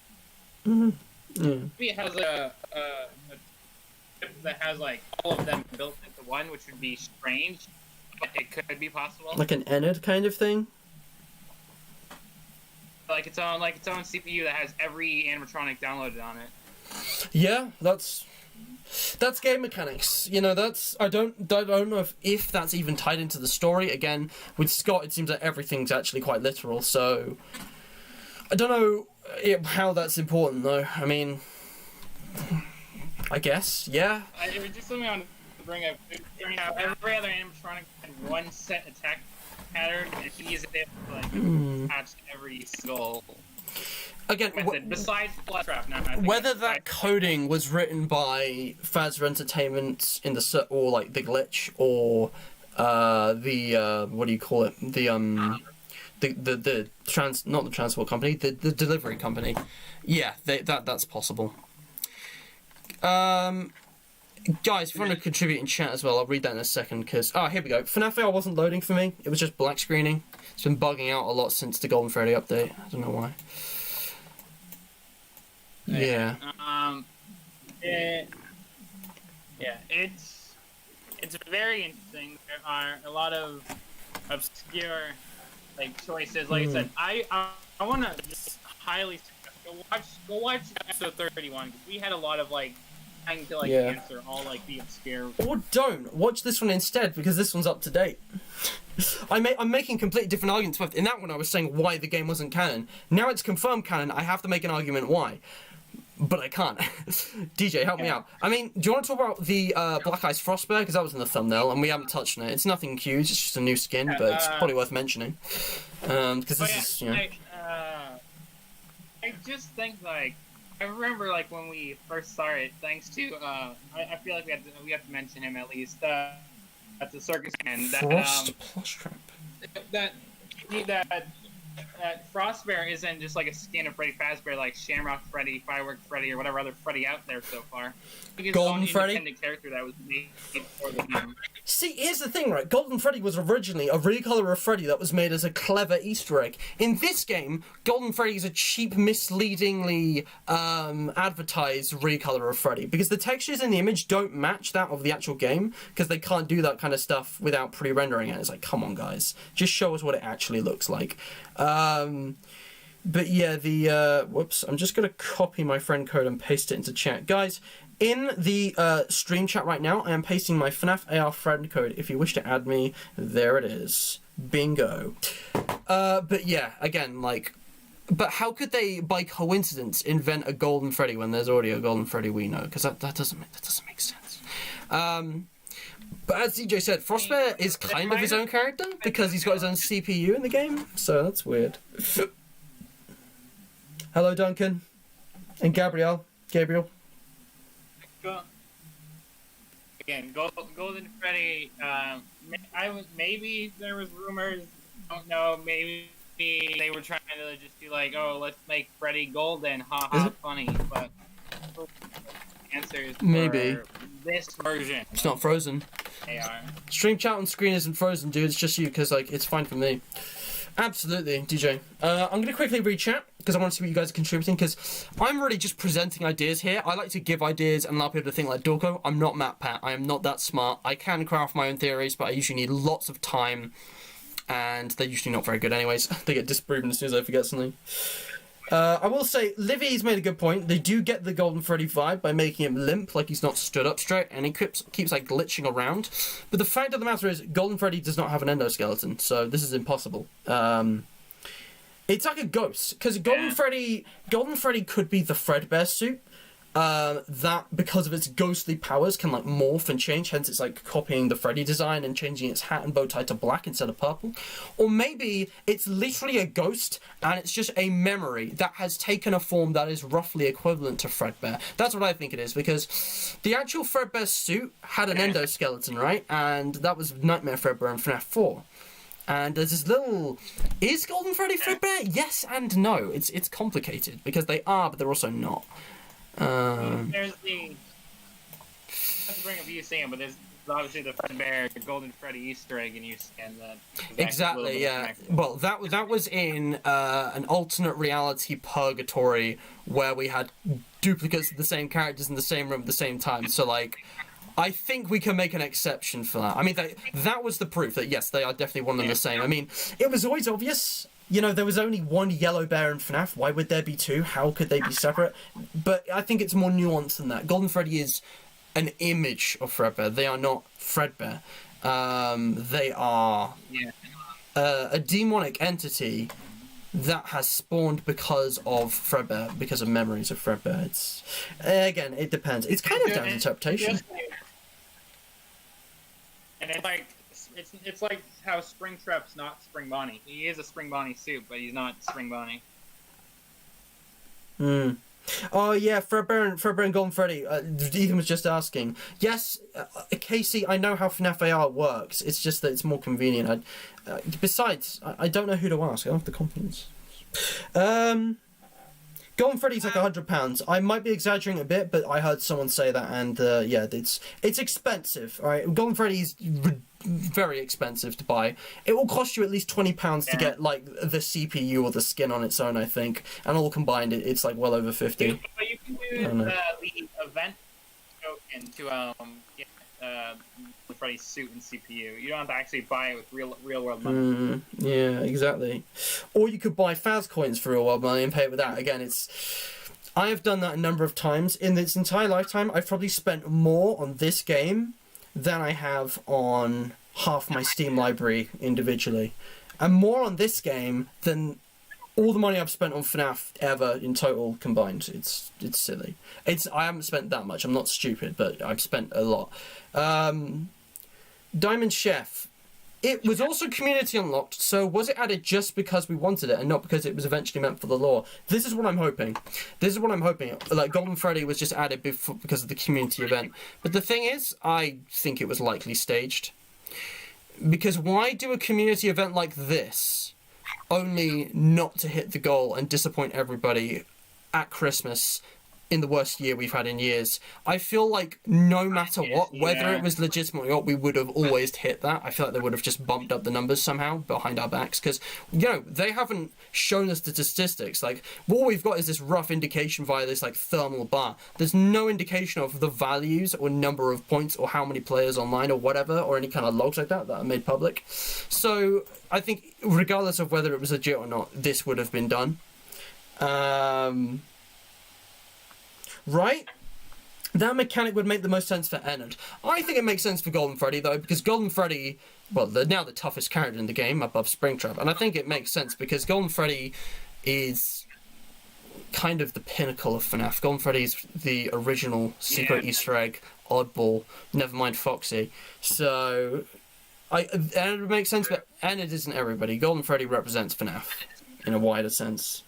Mm-hmm. Yeah. Maybe it has a chip that has all of them built into one, which would be strange, but it could be possible. Like an Enid kind of thing. Its own CPU that has every animatronic downloaded on it. Yeah, that's game mechanics. I don't know if that's even tied into the story. Again, with Scott, it seems like everything's actually quite literal. So I don't know how that's important, though. I mean, I guess, yeah. It was just something I wanted to bring up. Every other animatronic had one set attack pattern, and he uses it attached to every single. Again, besides Blood Trap, whether that coding was written by Fazbear Entertainment in the or the glitch, or the what do you call it? Not the transport company, the delivery company. Yeah, that's possible. Guys, if you want to contribute in chat as well, I'll read that in a second, because... here we go. FNaF AR wasn't loading for me. It was just black screening. It's been bugging out a lot since the Golden Freddy update. I don't know why. Yeah. It's very interesting. There are a lot of obscure choices. Like I said, I want to just highly suggest go watch episode 31, because we had a lot of trying to answer all the obscure. Or don't watch this one instead, because this one's up to date. I'm making completely different arguments. In that one, I was saying why the game wasn't canon. Now it's confirmed canon. I have to make an argument why. but I can't. DJ, help me out. I mean, do you want to talk about the Black Ice Frostbear? Because that was in the thumbnail, and we haven't touched on it. It's nothing huge, it's just a new skin, but it's probably worth mentioning. Because this is, you know... I just think, like, I remember, like, when we first started, thanks to, I feel like we have to mention him at least, that's a circus man. Frost plush trap. That Frostbear isn't just like a skin of Freddy Fazbear, like Shamrock Freddy, Firework Freddy, or whatever other Freddy out there so far. It's Golden own Freddy? independent character that was made for the game. See, here's the thing, right? Golden Freddy was originally a recolor of Freddy that was made as a clever Easter egg. In this game, Golden Freddy is a cheap, misleadingly advertised recolor of Freddy, because the textures in the image don't match that of the actual game, because they can't do that kind of stuff without pre-rendering it. It's like, come on, guys. Just show us what it actually looks like. But yeah, whoops, I'm just going to copy my friend code and paste it into chat. Guys, in the stream chat right now, I am pasting my FNaF AR friend code. If you wish to add me, there it is. Bingo. But yeah, again, like, but how could they, by coincidence, invent a Golden Freddy when there's already a Golden Freddy we know? Because that doesn't make sense. But as DJ said, Frostbear is kind of his own character because he's got his own CPU in the game, so that's weird. Hello, Duncan. And Gabriel. Again, Golden Freddy, maybe there was rumors, I don't know, maybe they were trying to just be like, oh, let's make Freddy golden, haha, funny, but answers maybe this version. It's not frozen. AR. Stream chat on screen isn't frozen, dude. It's just you, because like it's fine for me. Absolutely, DJ. I'm gonna quickly read chat because I want to see what you guys are contributing, because I'm really just presenting ideas here. I like to give ideas and allow people to think like Dorko. I'm not MatPat. I am not that smart. I can craft my own theories, but I usually need lots of time, and they're usually not very good anyways. They get disproven as soon as I forget something. I will say, Livy's made a good point. They do get the Golden Freddy vibe by making him limp, like he's not stood up straight, and he keeps like glitching around. But the fact of the matter is, Golden Freddy does not have an endoskeleton, so this is impossible. It's like a ghost, because Golden Freddy could be the Fredbear suit. That, because of its ghostly powers, can like morph and change, hence it's like copying the Freddy design and changing its hat and bow tie to black instead of purple. Or maybe it's literally a ghost and it's just a memory that has taken a form that is roughly equivalent to Fredbear. That's what I think it is, because the actual Fredbear suit had an endoskeleton, right? And that was Nightmare Fredbear in FNaF 4. And there's this little... Is Golden Freddy Fredbear? Yes and no. It's complicated, because they are, but they're also not. There's the... Not to bring up you singing, but there's obviously the Fredbear, the Golden Freddy Easter egg in you scan that. Exactly, yeah. Well, that was in an alternate reality purgatory where we had duplicates of the same characters in the same room at the same time. So, like, I think we can make an exception for that. I mean, that was the proof that, yes, they are definitely one and the same. I mean, it was always obvious. You know, there was only one yellow bear in FNaF. Why would there be two? How could they be separate? But I think it's more nuanced than that. Golden Freddy is an image of Fredbear. They are not Fredbear. They are a demonic entity that has spawned because of Fredbear, because of memories of Fredbear. It's, again, it depends. It's kind of down to interpretation. And it's like how Springtrap's not Spring Bonnie. He is a Spring Bonnie suit, but he's not Spring Bonnie. Oh yeah, Fredbear and Golden Freddy. Ethan was just asking. Yes, Casey, I know how FNaF AR works. It's just that it's more convenient. Besides, I don't know who to ask. I don't have the confidence. Golden Freddy's like £100. I might be exaggerating a bit, but I heard someone say that, and yeah, it's expensive. All right, Golden Freddy's very expensive to buy. It will cost you at least £20 to get like the CPU or the skin on its own, I think, and all combined, it's like well over 50. But you can do the event token to get Freddy's suit and CPU. You don't have to actually buy it with real world money. Yeah, exactly. Or you could buy Faz coins for real world money and pay it with that. Again, I have done that a number of times. In its entire lifetime, I've probably spent more on this game than I have on half my Steam library individually. And more on this game than all the money I've spent on FNaF ever in total combined. It's silly. I haven't spent that much. I'm not stupid, but I've spent a lot. Diamond Chef. It was also community unlocked, so was it added just because we wanted it and not because it was eventually meant for the lore? This is what I'm hoping. Like, Golden Freddy was just added because of the community event. But the thing is, I think it was likely staged. Because why do a community event like this only not to hit the goal and disappoint everybody at Christmas in the worst year we've had in years? I feel like no matter what, whether it was legitimate or not, we would have always hit that. I feel like they would have just bumped up the numbers somehow behind our backs, because, you know, they haven't shown us the statistics. Like, all we've got is this rough indication via this, like, thermal bar. There's no indication of the values or number of points or how many players online or whatever, or any kind of logs like that are made public. So I think regardless of whether it was legit or not, this would have been done. Right? That mechanic would make the most sense for Ennard. I think it makes sense for Golden Freddy, though, because Golden Freddy, well, they're now the toughest character in the game, above Springtrap, and I think it makes sense because Golden Freddy is kind of the pinnacle of FNaF. Golden Freddy is the original secret Easter egg, oddball, never mind Foxy. So, Ennard would make sense, but Ennard isn't everybody. Golden Freddy represents FNaF in a wider sense.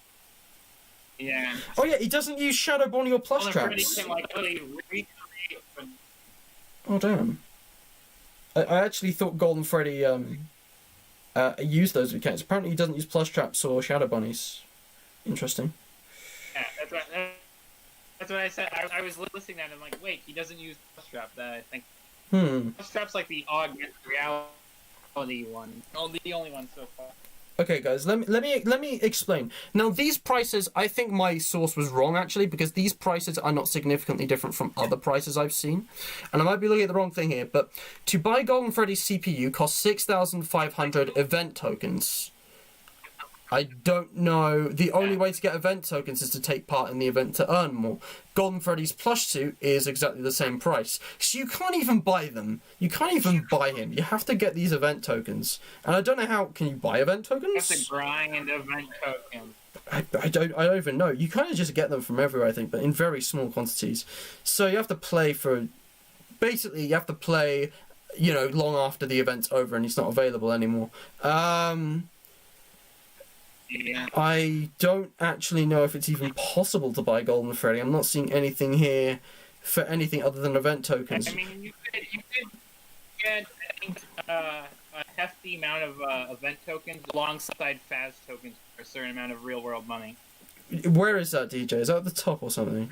Yeah. Oh yeah, he doesn't use Shadow Bonnie or plush traps. Can, like, really Oh damn. I actually thought Golden Freddy used those mechanics. Apparently he doesn't use plush traps or Shadow Bunnies. Interesting. Yeah, that's what I said. I was listening to that and I'm like, wait, he doesn't use plush trap. That I think plush trap's like the augmented reality one. Oh, the only one so far. Okay, guys, let me explain. Now, these prices, I think my source was wrong, actually, because these prices are not significantly different from other prices I've seen. And I might be looking at the wrong thing here, but to buy Golden Freddy's CPU costs 6,500 event tokens. I don't know. The only way to get event tokens is to take part in the event to earn more. Golden Freddy's plush suit is exactly the same price. So you can't even buy them. You can't even buy him. You have to get these event tokens. And I don't know how... Can you buy event tokens? You have to grind event tokens. I don't even know. You kind of just get them from everywhere, I think, but in very small quantities. So you have to play for... Basically, you have to play, you know, long after the event's over and it's not available anymore. Yeah. I don't actually know if it's even possible to buy Golden Freddy. I'm not seeing anything here for anything other than event tokens. I mean, you could get, I think, a hefty amount of event tokens alongside Faz tokens for a certain amount of real-world money. Where is that, DJ? Is that at the top or something?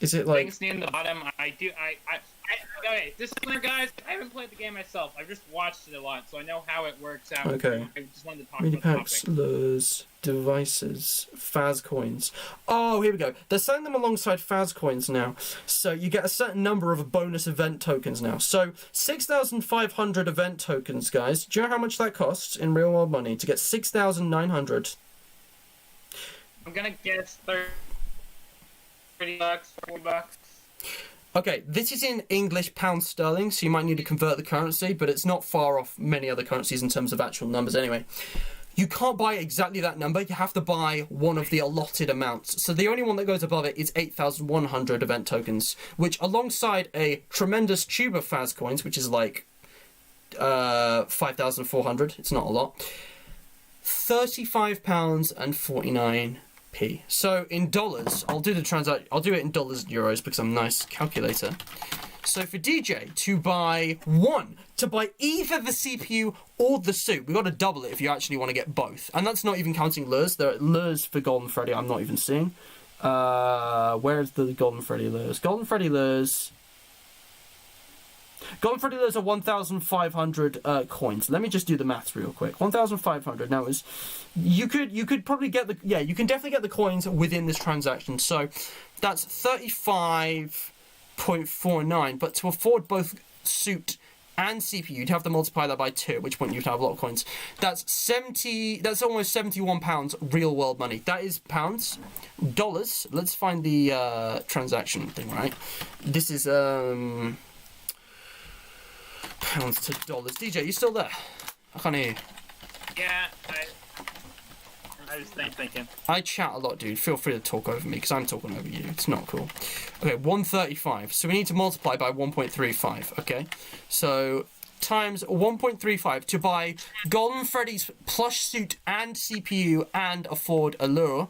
Is it like... Things near the bottom. Okay, disclaimer, guys. I haven't played the game myself. I've just watched it a lot, so I know how it works out. Okay. I just wanted to talk about the Minipacks, topic. lures, devices, Faz coins. Oh, here we go. They're selling them alongside Faz coins now. So you get a certain number of bonus event tokens now. So 6,500 event tokens, guys. Do you know how much that costs in real world money to get 6,900? I'm gonna guess $30, $40. Okay, this is in English pound sterling, so you might need to convert the currency, but it's not far off many other currencies in terms of actual numbers anyway. You can't buy exactly that number, you have to buy one of the allotted amounts. So the only one that goes above it is 8,100 event tokens, which 49 a tremendous tube of Faz coins, which is like 5,400, it's not a lot, £35.49. So in dollars, I'll do it in dollars and euros because I'm a nice calculator. So for DJ to buy either the CPU or the suit, we've got to double it if you actually want to get both. And that's not even counting lures. There are lures for Golden Freddy I'm not even seeing. Where's the Golden Freddy lures? Golden Freddy lures are 1,500 coins. Let me just do the maths real quick. 1,500 now is... You could probably get the... Yeah, you can definitely get the coins within this transaction. So that's 35.49. But to afford both suit and CPU, you'd have to multiply that by 2, at which point you'd have a lot of coins. That's almost £71 real world money. That is pounds. Dollars. Let's find the transaction thing, right? This is... pounds to dollars. DJ, you still there? I can't hear you. Yeah, I was thinking. I chat a lot, dude. Feel free to talk over me, because I'm talking over you. It's not cool. Okay, 135. So we need to multiply by 1.35, okay? So times 1.35 to buy Golden Freddy's plush suit and CPU and a Ford Allure.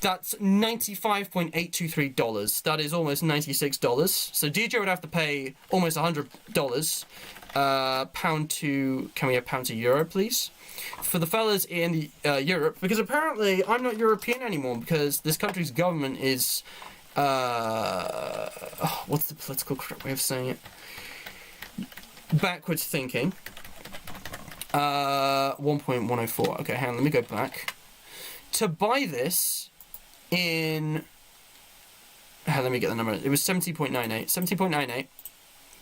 That's $95.823. That is almost $96. So DJ would have to pay almost $100. Pound to... Can we have pound to euro, please? For the fellas in Europe, because apparently I'm not European anymore, because this country's government is... what's the political correct way of saying it? Backwards thinking. 1.104. Okay, hang on, let me go back. To buy this in... let me get the number. It was 70.98. 70.98.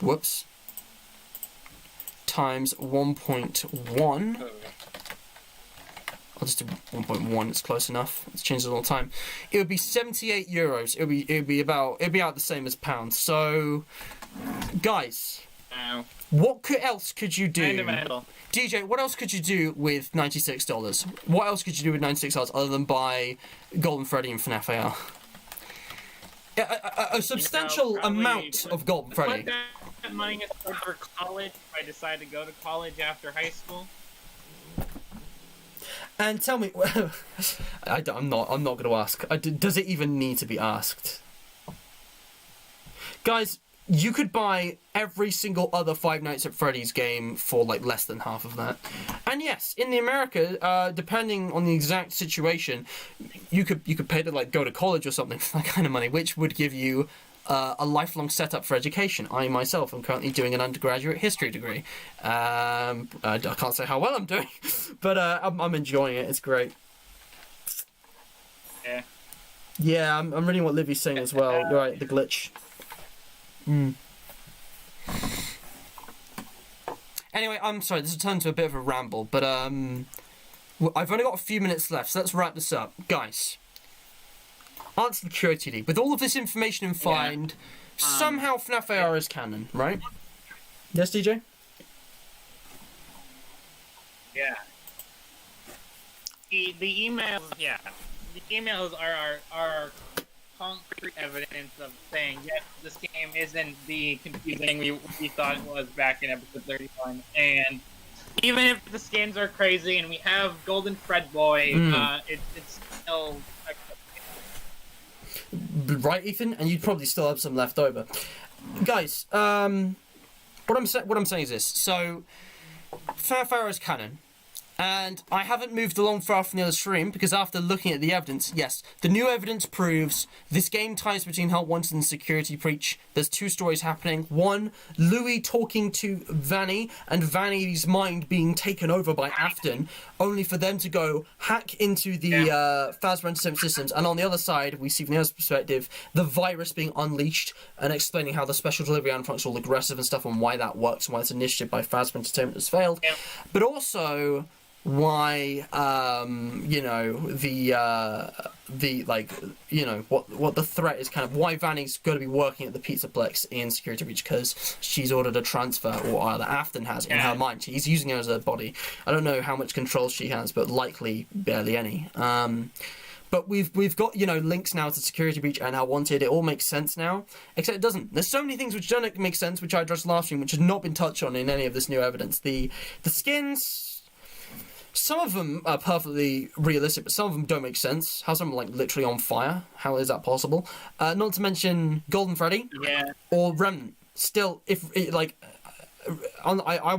Whoops. Times 1.1. I'll just do 1.1. It's close enough. It's changed all the time. It would be 78 euros. It'd be about the same as pounds. So, guys, what else could you do? DJ, what else could you do with $96? What else could you do with $96 other than buy Golden Freddy and FNaF AR? A substantial amount of Golden Freddy. Put that money aside for college if I decide to go to college after high school. And tell me, I'm not going to ask. Does it even need to be asked? Guys, you could buy every single other Five Nights at Freddy's game for like less than half of that. And yes, in the America, depending on the exact situation, you could pay to like go to college or something for that kind of money, which would give you a lifelong setup for education. I myself am currently doing an undergraduate history degree. I can't say how well I'm doing, but I'm enjoying it. It's great. Yeah. Yeah, I'm reading what Livy's saying as well. You're right, the glitch. Anyway, I'm sorry, this has turned to a bit of a ramble, but I've only got a few minutes left, so let's wrap this up. Guys, answer the QOTD. With all of this information in mind, somehow FNaF AR is canon, right? Yes, DJ? Yeah. The emails, yeah. The emails are concrete evidence of saying, yes, this game isn't the confusing we thought it was back in episode 31. And even if the skins are crazy and we have Golden Fred Boy, it's still... Right, Ethan? And you'd probably still have some left over. Guys, what I'm saying is this. So, FNaF AR is canon. And I haven't moved along far from the other stream because after looking at the evidence, yes, the new evidence proves this game ties between Help Wanted and Security Breach. There's two stories happening. One, Louis talking to Vanny and Vanny's mind being taken over by Afton, only for them to go hack into the Phasma Entertainment systems. And on the other side, we see from the other perspective, the virus being unleashed and explaining how the special delivery animatronics are all aggressive and stuff and why that works and why this initiative by Phasma Entertainment has failed. Yeah. But also... why what the threat is, kind of why Vanny's going to be working at the Pizzaplex in Security Breach, because she's ordered a transfer, or either Afton has in her mind. He's using her as a body. I don't know how much control she has, but likely barely any. But we've got, links now to Security Breach and How Wanted. It all makes sense now, except it doesn't. There's so many things which don't make sense, which I addressed last stream, which has not been touched on in any of this new evidence. The skins, some of them are perfectly realistic, but some of them don't make sense. How some are like literally on fire? How is that possible? Not to mention Golden Freddy or Remnant. Still, I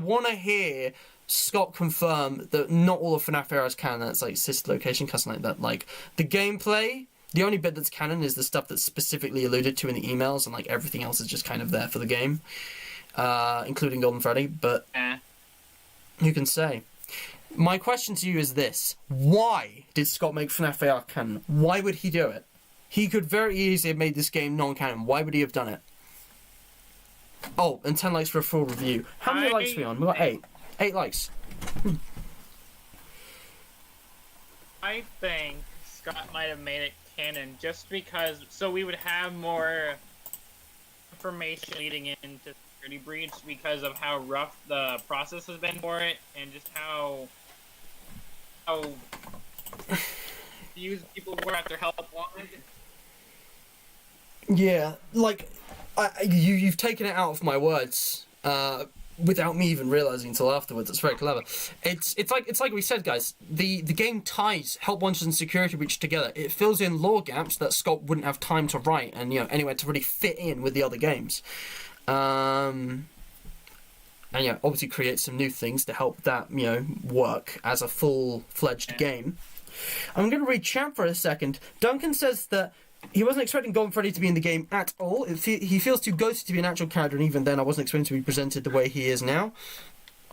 want to hear Scott confirm that not all of FNaF AR is canon. That's like sister location, custom like that. Like the gameplay, the only bit that's canon is the stuff that's specifically alluded to in the emails, and like everything else is just kind of there for the game, including Golden Freddy. But who can say? My question to you is this. Why did Scott make FNaF AR canon? Why would he do it? He could very easily have made this game non-canon. Why would he have done it? Oh, and 10 likes for a full review. How many likes are we on? We got 8. 8 likes. I think Scott might have made it canon just because, so we would have more information leading into Security Breach because of how rough the process has been for it, and just how confused people were after Help Wanted. Yeah, like, you've taken it out of my words, without me even realizing until afterwards. It's very clever. It's like we said, guys. The game ties Help Wanted and Security Breach together. It fills in lore gaps that Scott wouldn't have time to write, and anywhere to really fit in with the other games. And obviously creates some new things to help that work as a full-fledged game. I'm going to read chat for a second. Duncan says that he wasn't expecting Golden Freddy to be in the game at all. He feels too ghosty to be an actual character, and even then I wasn't expecting to be presented the way he is now.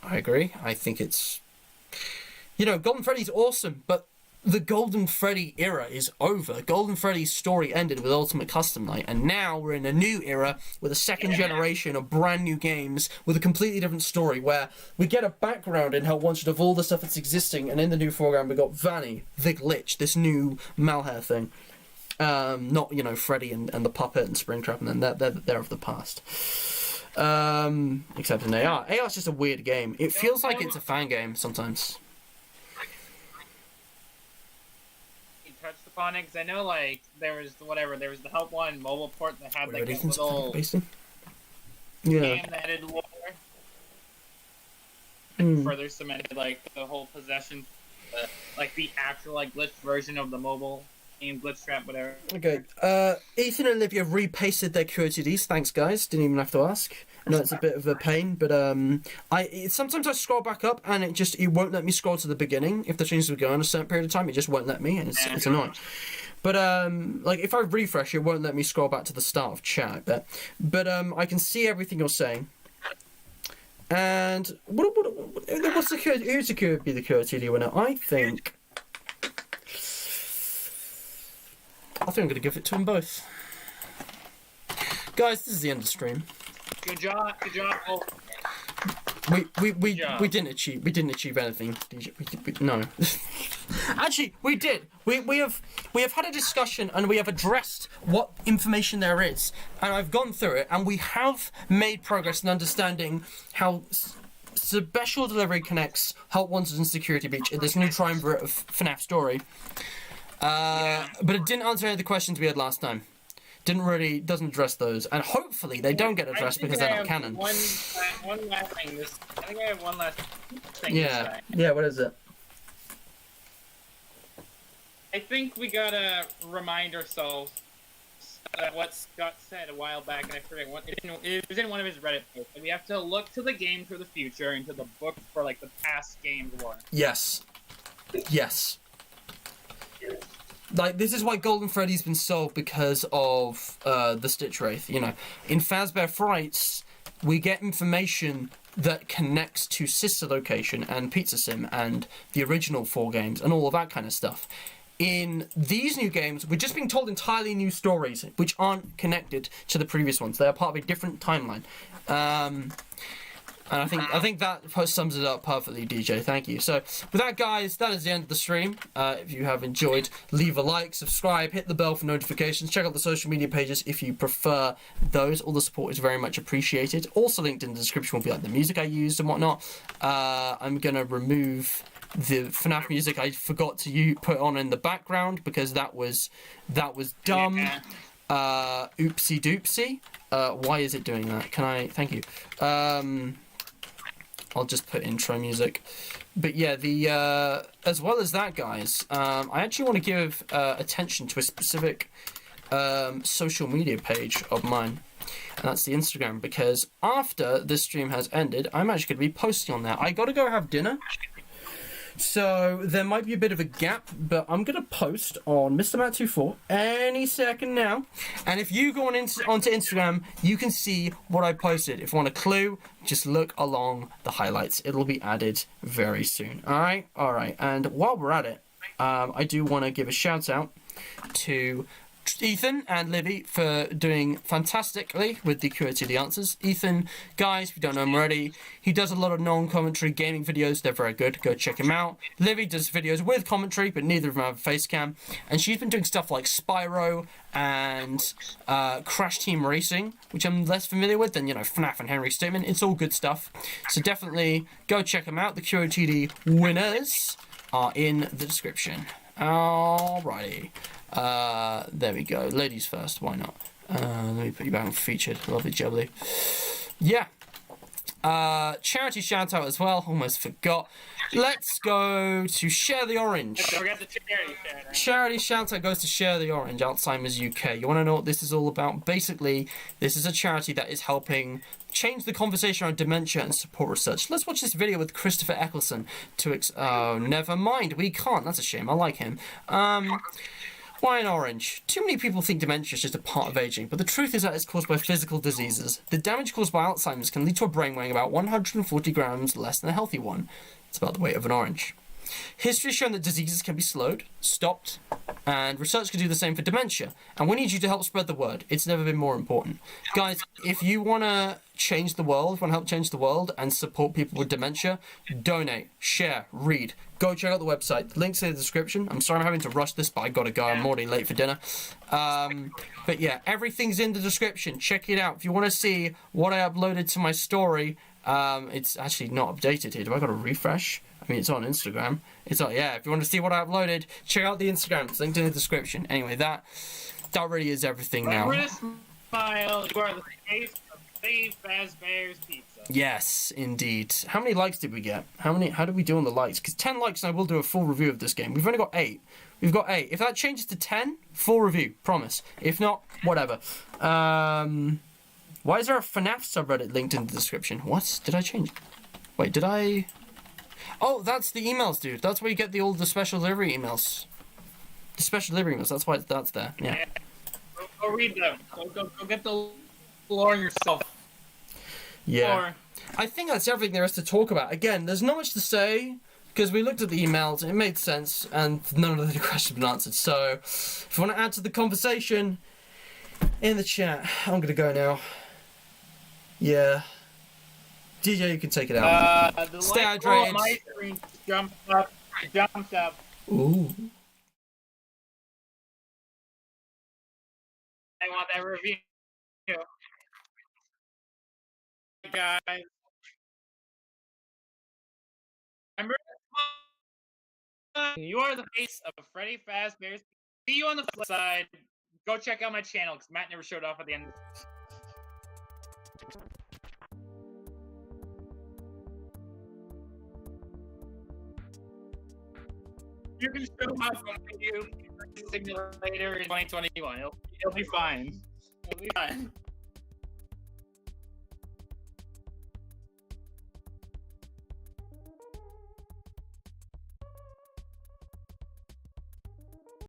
I agree. I think it's... Golden Freddy's awesome, but the Golden Freddy era is over. Golden Freddy's story ended with Ultimate Custom Night, and now we're in a new era with a second generation of brand new games with a completely different story, where we get a background in Help Wanted of all the stuff that's existing, and in the new foreground we got Vanny, the Glitch, this new Malhair thing. Not Freddy and the Puppet and Springtrap, and then they're of the past. Except in AR. AR's just a weird game. It feels like it's a fan game sometimes. You touched upon it, because I know there was the Help One mobile port that had this little game that added lore. Further cemented the whole possession, the actual glitch version of the mobile game, glitch trap, whatever. Okay, Ethan and Olivia repasted their QOTDs. Thanks, guys. Didn't even have to ask. I know it's a bit of a pain, but sometimes I scroll back up and it won't let me scroll to the beginning. If the changes were going on a certain period of time, it just won't let me, and it's annoying. But if I refresh, it won't let me scroll back to the start of chat. But I can see everything you're saying. And what's the who's the QOTD winner? I think I'm going to give it to them both. Guys, this is the end of the stream. Good job. We didn't achieve anything, DJ. No. Actually, we did. We have had a discussion and we have addressed what information there is, and I've gone through it, and we have made progress in understanding how special delivery connects Help Wanted and Security Breach in this new triumvirate of FNaF story. But it didn't answer any of the questions we had last time. Doesn't address those, and hopefully they don't get addressed because they're not canon. One last thing. I think I have one last thing. Yeah. Yeah. What is it? I think we gotta remind ourselves that what Scott said a while back, and I forget it was in one of his Reddit posts. We have to look to the game for the future and to the book for the past game's lore. Yes. This is why Golden Freddy's been solved, because of the Stitch Wraith. In Fazbear Frights, we get information that connects to Sister Location and Pizza Sim and the original 4 games and all of that kind of stuff. In these new games, we're just being told entirely new stories which aren't connected to the previous ones. They are part of a different timeline. And I think that sums it up perfectly, DJ. Thank you. So, with that, guys, that is the end of the stream. If you have enjoyed, leave a like, subscribe, hit the bell for notifications. Check out the social media pages if you prefer those. All the support is very much appreciated. Also linked in the description will be the music I used and whatnot. I'm going to remove the FNaF music I forgot to put on in the background because that was dumb. Yeah. Oopsie doopsie. Why is it doing that? Thank you. I'll just put intro music. But yeah, as well as that, guys, I actually want to give attention to a specific social media page of mine. And that's the Instagram, because after this stream has ended, I'm actually going to be posting on there. I got to go have dinner. So there might be a bit of a gap, but I'm going to post on Mr. Matt24 any second now. And if you go onto Instagram, you can see what I posted. If you want a clue, just look along the highlights. It'll be added very soon. All right. And while we're at it, I do want to give a shout out to Ethan and Livy for doing fantastically with the QOTD answers. Ethan, guys, if you don't know him already, he does a lot of non-commentary gaming videos. They're very good. Go check him out. Livy does videos with commentary, but neither of them have a face cam. And she's been doing stuff like Spyro and Crash Team Racing, which I'm less familiar with than, FNaF and Henry Statement. It's all good stuff. So definitely go check them out. The QOTD winners are in the description. Alrighty. There we go. Ladies first, why not? Let me put you back on featured. Lovely jubbly. Yeah. Charity shout out as well. Almost forgot. Let's go to Share the Orange. Don't forget the charity shout out. Charity shout out goes to Share the Orange, Alzheimer's UK. You want to know what this is all about? Basically, this is a charity that is helping change the conversation around dementia and support research. Let's watch this video with Christopher Eccleston to oh, never mind, we can't. That's a shame. I like him. Why an orange? Too many people think dementia is just a part of aging, but the truth is that it's caused by physical diseases. The damage caused by Alzheimer's can lead to a brain weighing about 140 grams less than a healthy one. It's about the weight of an orange. History has shown that diseases can be slowed, stopped, and research can do the same for dementia. And we need you to help spread the word. It's never been more important. Guys, if you want to change the world, want to help change the world and support people with dementia, donate, share, read. Go check out the website. The link's in the description. I'm sorry I'm having to rush this, but I gotta go. I'm already late for dinner. But yeah, everything's in the description. Check it out. If you want to see what I uploaded to my story, it's actually not updated here. Do I gotta refresh? I mean, it's on Instagram. It's on, yeah, if you want to see what I uploaded, check out the Instagram. It's linked in the description. Anyway, that really is everything now. Remember to smile. You are the face of Freddy Fazbear's Pizza. Yes, indeed. How many likes did we get? How did we do on the likes? Because 10 likes and I will do a full review of this game. We've only got 8. We've got 8. If that changes to 10, full review. Promise. If not, whatever. Why is there a FNaF subreddit linked in the description? What? Did I change? Wait, did I... Oh, that's the emails, dude. That's where you get all the special delivery emails. The special delivery emails. That's why that's there. Yeah. Go read them. Go get the lore yourself. Yeah. Lore. I think that's everything there is to talk about. Again, there's not much to say because we looked at the emails. It made sense, and none of the questions have been answered. So, if you want to add to the conversation in the chat, I'm gonna go now. Yeah. DJ, you can take it out. Stay hydrated. My screen jumped up. Ooh. I want that review. Guys. Remember, you are the face of Freddy Fazbear's. See you on the flip side. Go check out my channel because Matt never showed off at the end. You can show off on video simulator in 2021. It'll be fine. It'll be fine.